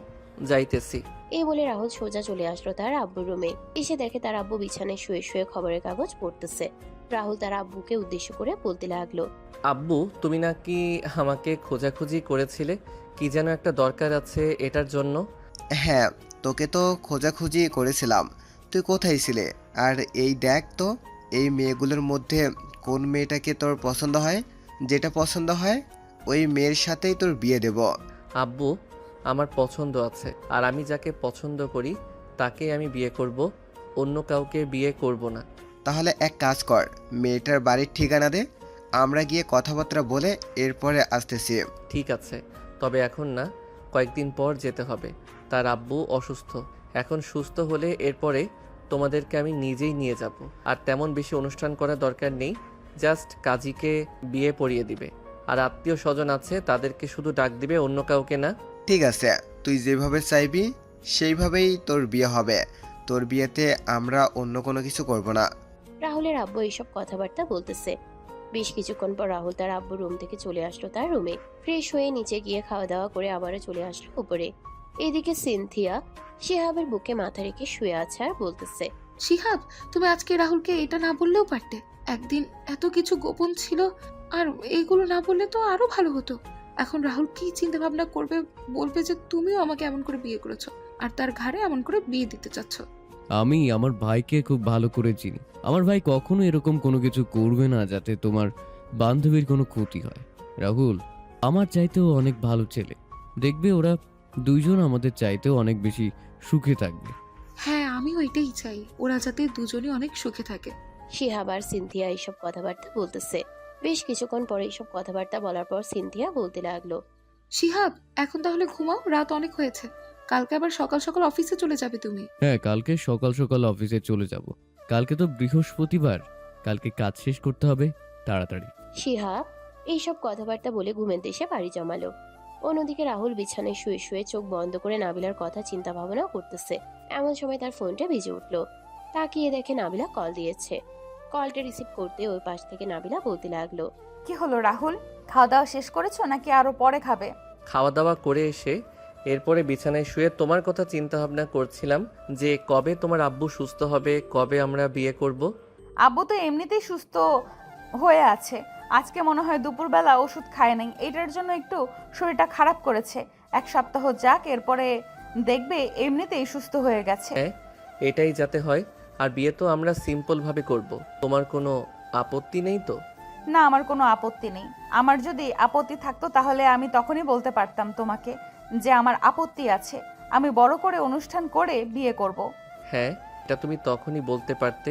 যাইতেছি। এই বলে রাহুল সোজা চলে আসলো তার আব্বুর রুমে। এসে দেখে তার আব্বু বিছানায় শুয়ে শুয়ে খবরের কাগজ পড়তেছে। রাহুল তার আব্বুকে উদ্দেশ্য করে বলতে লাগলো, আব্বু, তুমি নাকি আমাকে খোঁজাখুঁজি করেছিলে, কি যেন একটা দরকার আছে এটার জন্য? হ্যাঁ, তোকে তো খোঁজাখুঁজি করেছিলাম, তুই কোথায় ছিলে? আর এই দেখ তো, এই মেয়েগুলোর মধ্যে কোন মেয়েটাকে তোর পছন্দ হয়। যেটা পছন্দ হয় ওই মেয়ের সাথেই তোর বিয়ে দেব। আব্বু, আমার পছন্দ আছে, আর আমি যাকে পছন্দ করি তাকে আমি বিয়ে করব, অন্য কাউকে বিয়ে করব না। তাহলে এক কাজ কর, মেয়েটার বাড়ির ঠিকানা দে, আমরা গিয়ে কথাবার্তা বলে এরপরে আসতেছি। ঠিক আছে, তবে এখন না, কয়েকদিন পর যেতে হবে। তার আব্বু অসুস্থ, এখন সুস্থ হলে এরপরে তোমাদেরকে আমি নিজেই নিয়ে যাব। আর তেমন বেশি অনুষ্ঠান করার দরকার নেই, জাস্ট কাজীকে বিয়ে পড়িয়ে দিবে, আর আত্মীয় স্বজন আছে তাদেরকে শুধু ডাক দিবে, অন্য কাউকে না। ঠিক আছে, তুই যেভাবে চাইবি সেইভাবেই তোর বিয়ে হবে। তোর বিয়েতে আমরা অন্য কোনো কিছু করব না। রাহুলের আব্বু এইসব কথাবার্তা বলতেছে। বেশ কিছুক্ষণ পর রাহুল তার আব্বুর রুম থেকে চলে আসলো তার রুমে। ফ্রেশ হয়ে নিচে গিয়ে খাওয়া দাওয়া করে আবারও চলে আসলো উপরে। এদিকে সিনথিয়া শিহাবের বুকে মাথা রেখে শুয়ে আছে আর বলতেছে, শিহাব, তুমি আজকে রাহুলকে এটা না বললেও পারতে। একদিন এত কিছু গোপন ছিল, আর এইগুলো না বললে তো আরো ভালো হতো। এখন রাহুল কি চিন্তা ভাবনা করবে, বলবে যে তুমিও আমাকে এমন করে বিয়ে করেছো আর তার ঘাড়ে এমন করে বিয়ে দিতে চাচ্ছ। আমি আমার ভাইকে খুব ভালো করে চিনি। আমার ভাই কখনো এরকম কোনো কিছু করবে না যাতে তোমার বান্ধবীর কোনো ক্ষতি হয়। রাহুল আমার চাইতেও অনেক ভালো ছেলে, দেখবে ওরা দুইজন আমাদের চাইতেও অনেক বেশি সুখে থাকবে। হ্যাঁ, আমিও এটাই চাই, ওরা যাতে দুজনই অনেক সুখে থাকে। শিহাব আর সিনথিয়া এইসব কথাবার্তা বলতেছে। বেশ কিছুক্ষণ পরে এইসব কথাবার্তা বলার পর সিনথিয়া বলতে লাগলো, শিহাব, এখন তাহলে ঘুমাও, রাত অনেক হয়েছে। কালকে আবার সকাল সকাল অফিসে চলে যাবে তুমি। হ্যাঁ, কালকে সকাল সকাল অফিসে চলে যাব। কালকে তো বৃহস্পতিবার, কালকে কাজ শেষ করতে হবে তাড়াতাড়ি। শিহাব এইসব কথাবার্তা বলে ঘুমের দেশে বাড়ি জমালো। অন্যদিকে রাহুল বিছানায় শুয়ে শুয়ে চোখ বন্ধ করে নাবিলার কথা চিন্তা ভাবনা করতেছে। এমন সময় তার ফোনটা বেজে উঠলো। তাকিয়ে দেখে নাবিলা কল দিয়েছে। কলটা রিসিভ করতে ওই পাশ থেকে নাবিলা বলতে লাগলো, কি হলো রাহুল, খাওয়া দাওয়া শেষ করেছো নাকি আরো পরে খাবে? খাওয়া দাওয়া করে এসে এরপরে বিছানায় শুয়ে তোমার কথা চিন্তা ভাবনা করছিলাম যে কবে তোমার আব্বু সুস্থ হবে, কবে আমরা বিয়ে করব। আব্বু তো এমনিতেই সুস্থ হয়ে আছে। আজকে মনে হয় দুপুরবেলা ওষুধ খায় নাই, এটার জন্য একটু শরীরটা খারাপ করেছে। এক সপ্তাহ যাক, এরপরে দেখবে এমনিতেই সুস্থ হয়ে গেছে। হ্যাঁ, এটাই যাতে হয়। আর বিয়ে তো আমরা সিম্পলভাবে করব, তোমার কোনো আপত্তি নেই তো? না, আমার কোনো আপত্তি নেই। আমার যদি আপত্তি থাকতো তাহলে আমি তখনই বলতে পারতাম তোমাকে যে আমার আপত্তি আছে। আমি বড় করে অনুষ্ঠান করে বিয়ে করব। হ্যাঁ, এটা তুমি তখনই বলতে পারতে।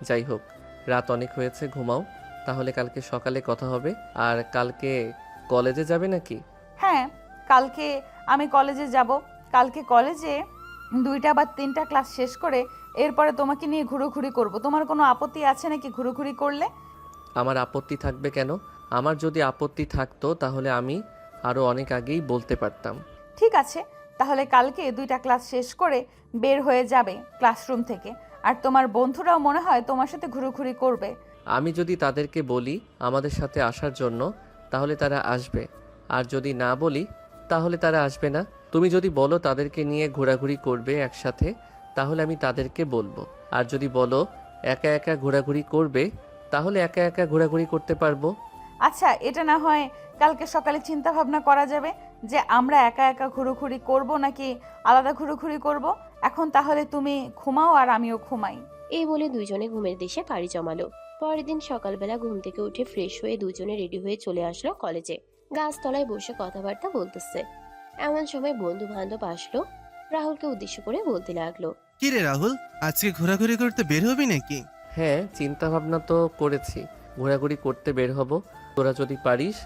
যাই হোক, রাত অনেক হয়েছে, ঘুমাও। তাহলে কালকে সকালে কথা হবে। আর কালকে কলেজে যাবে নাকি? হ্যাঁ, কালকে আমি কলেজে যাব। কালকে কলেজে 2টা বা 3টা ক্লাস শেষ করে এরপরে তোমাকে নিয়ে ঘুরোঘুরি করব। তোমার কোনো আপত্তি আছে নাকি ঘুরোঘুরি করলে? আমার আপত্তি থাকবে কেন? আমার যদি আপত্তি থাকতো তাহলে আমি আরও অনেক আগেই বলতে পারতাম। ঠিক আছে, তাহলে কালকে 2টা ক্লাস শেষ করে বের হয়ে যাবে ক্লাসরুম থেকে। আর তোমার বন্ধুরাও মনে হয় তোমার সাথে ঘুরোঘুরি করবে। আমি যদি তাদেরকে বলি আমাদের সাথে আসার জন্য তাহলে তারা আসবে, আর যদি না বলি তাহলে তারা আসবে না। তুমি যদি বলো তাদেরকে নিয়ে ঘোরাঘুরি করবে একসাথে, তাহলে আমি তাদেরকে বলবো। আর যদি বলো একা একা ঘোরাঘুরি করবে, তাহলে একা একা ঘোরাঘুরি করতে পারবো। আচ্ছা, এটা না হয় কালকে সকালে চিন্তা ভাবনা করা যাবে যে আমরা একা একা ঘুরোঘুরি করব নাকি আলাদা ঘুরোঘুরি করব। এখন তাহলে তুমি ঘুমাও আর আমিও ঘুমাই। এই বলে দুইজনে ঘুমের দেশে পাড়ি জমালো। পরের দিন সকালবেলা ঘুম থেকে উঠে ফ্রেশ হয়ে দুজনে রেডি হয়ে চলে আসলো কলেজে। গাছতলায় বসে কথাবার্তা বলতেছে। এমন সময় বন্ধু বান্ধব আসলো। রাহুলকে উদ্দেশ্য করে বলতে লাগলো, কি রে রাহুল, আজকে ঘোরাঘুরি করতে বের হবি নাকি? হ্যাঁ, চিন্তা ভাবনা তো করেছি, ঘোরাঘুরি করতে বের হব। তোরা যদি পারিস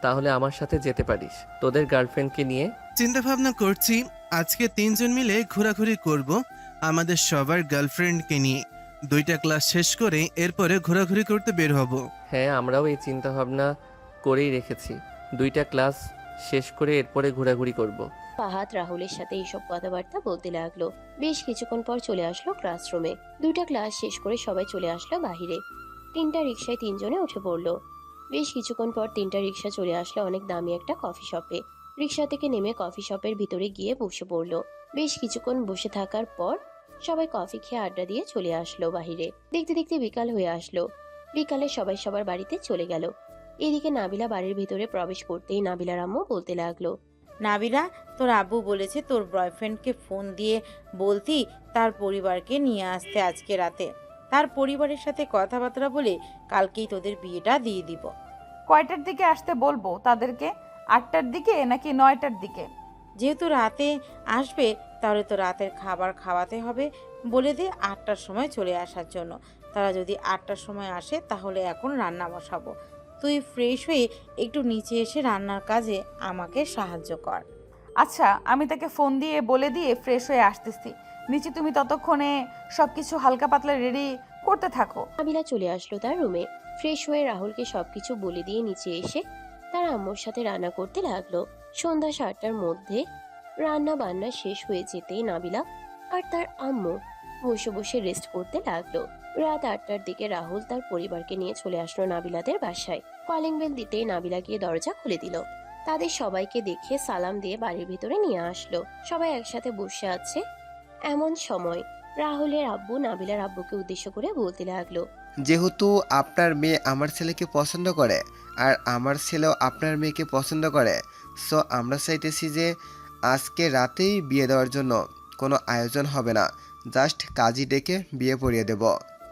তাহলে আমার সাথে যেতে পারিস তোদের গার্লফ্রেন্ডকে নিয়ে। চিন্তা ভাবনা করছি আজকে 3 জন মিলে ঘোরাঘুরি করব আমাদের সবার গার্লফ্রেন্ডকে নিয়ে। 2টা ক্লাস শেষ করে এরপরে ঘোরাঘুরি করতে বের হব। হ্যাঁ, আমরাও এই চিন্তা ভাবনা করেই রেখেছি, 2টা ক্লাস শেষ করে এরপরে ঘোরাঘুরি করব। ফাহাদ রাহুলের সাথে এইসব কথাবার্তা বলতে লাগলো। বেশ কিছুক্ষণ পর চলে আসলো ক্লাসরুমে। 2টা ক্লাস শেষ করে সবাই চলে আসলো বাহিরে। 3টা রিক্সায় 3 জনে উঠে পড়লো। বেশ কিছুক্ষণ পর 3টা রিক্সা চলে আসলো অনেক দামি একটা কফি শপে। রিক্সা থেকে নেমে কফি শপের ভিতরে গিয়ে বসে পড়লো। বেশ কিছুক্ষণ বসে থাকার পর সবাই কফি খেয়ে আড্ডা দিয়ে চলে আসলো বাহিরে। দেখতে দেখতে বিকাল হয়ে আসলো। বিকালে সবাই সবার বাড়িতে চলে গেল। এদিকে নাবিলা বাড়ির ভিতরে প্রবেশ করতেই নাবিলার আম্মু বলতে লাগলো, নাবিলা, তোর আব্বু বলেছে তোর বয়ফ্রেন্ডকে ফোন দিয়ে বলতি তার পরিবারকে নিয়ে আসতে আজকে রাতে। তার পরিবারের সাথে কথাবার্তা বলে কালকেই তোদের বিয়েটা দিয়ে দিব। কয়টার দিকে আসতে বলবো তাদেরকে? 8টার দিকে নাকি 9টার দিকে? যেহেতু রাতে আসবে তাহলে তো রাতের খাবার খাওয়াতে হবে। বলে দে 8টার সময় চলে আসার জন্য। তারা যদি 8টার সময় আসে তাহলে এখন রান্না বসাবো। তুই ফ্রেশ হয়ে একটু নিচে এসে রান্নার কাজে আমাকে সাহায্য কর। আচ্ছা, আমি তাকে ফোন দিয়ে বলে দিয়ে ফ্রেশ হয়ে আসতেছি। নিচে তুমি ততক্ষণে সবকিছু হালকা পাতলা রেডি করতে থাকো। নাবিলা চলে আসলো তার রুমে। ফ্রেশ হয়ে রাহুলকে সবকিছু বলে দিয়ে নিচে এসে তার আম্মুর সাথে রান্না করতে লাগলো। সন্ধ্যা 7টার মধ্যে রান্না বান্না শেষ হয়ে যেতেই নাবিলা আর তার আম্মু বসে বসে রেস্ট করতে লাগলো। রাত 8টার দিকে রাহুল তার পরিবারকে নিয়ে চলে আসলো নাবিলাদের বাসায়। কলিং বেল দিতেই নাবিলা গিয়ে দরজা খুলে দিল। তাদের সবাইকে দেখে সালাম দিয়ে বাড়ির ভিতরে নিয়ে আসলো। সবাই একসাথে বসে আছে। এমন সময় রাহুলের আব্বু নাবিলার আব্বুকে উদ্দেশ্য করে বলতে লাগলো, যেহেতু আপনার মেয়ে আমার ছেলেকে পছন্দ করে আর আমার ছেলেও আপনার মেয়েকে পছন্দ করে, সো আমরা চাইতেছি যে আজকে রাতেই বিয়ে দেওয়ার জন্য কোনো আয়োজন হবে না, জাস্ট কাজী ডেকে বিয়ে পড়িয়ে দেব।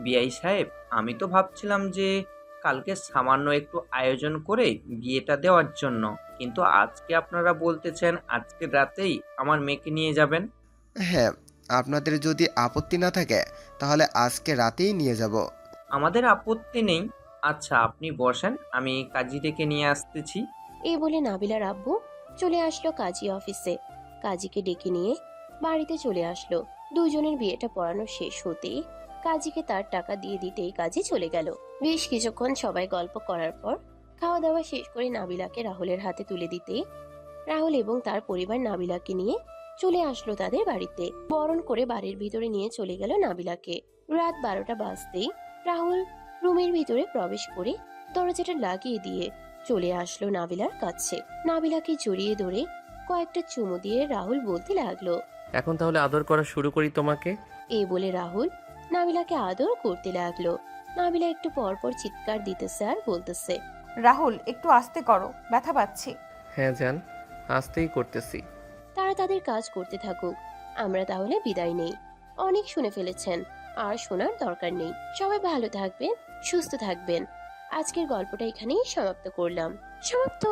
বিআই সাহেব, আমি তো ভাবছিলাম যে কালকে সামান্য একটু আয়োজন করে বিয়েটা দেওয়ার জন্য, কিন্তু আজকে আপনারা বলতেছেন আজকে রাতেই আমার মেয়েকে নিয়ে যাবেন। হ্যাঁ, আপনাদের যদি আপত্তি না থাকে তাহলে আজকে রাতেই নিয়ে যাব। আমাদের আপত্তি নেই। আচ্ছা, আপনি বসেন, আমি কাজী ডেকে নিয়ে আসতেছি। এই বলে নাবিলার আব্বু চলে আসলো কাজী অফিসে। কাজীকে ডেকে নিয়ে বাড়িতে চলে আসলো। দুজনের বিয়েটা পড়ানো শেষ হতেই কাজীকে তার টাকা দিয়ে দিতেই কাজী চলে গেল। বেশ কিছুক্ষণ সবাই গল্প করার পর খাওয়া দাওয়া শেষ করে নাবিলাকে রাহুলের হাতে তুলে দিতেই রাহুল এবং তার পরিবার নাবিলাকে নিয়ে চলে আসলো তাদের বাড়িতে। বরণ করে বাড়ির ভিতরে নিয়ে চলে গেল নাবিলাকে। রাত 12টা বাজতেই রাহুল রুমের ভিতরে প্রবেশ করে দরজাটা লাগিয়ে দিয়ে চলে আসলো নাবিলার কাছে। নাবিলাকে জড়িয়ে ধরে কয়েকটা চুমু দিয়ে রাহুল বলতে লাগলো, এখন তাহলে আদর করা শুরু করি তোমাকে। এই বলে রাহুল নাবিলাকে আদর করতে লাগলো। নাবিলা একটু পর পর চিৎকার দিতেছে আর বলতেছে, রাহুল একটু আস্তে করো, ব্যথা পাচ্ছি। হ্যাঁ জান, আসতেই করতেছি। তারা তাদের কাজ করতে থাকুক, আমরা তাহলে বিদায় নেই। অনেক শুনে ফেলেছেন, আর শোনার দরকার নেই। সবাই ভালো থাকবেন, সুস্থ থাকবেন। আজকের গল্পটা এখানেই সমাপ্ত করলাম। সমাপ্ত।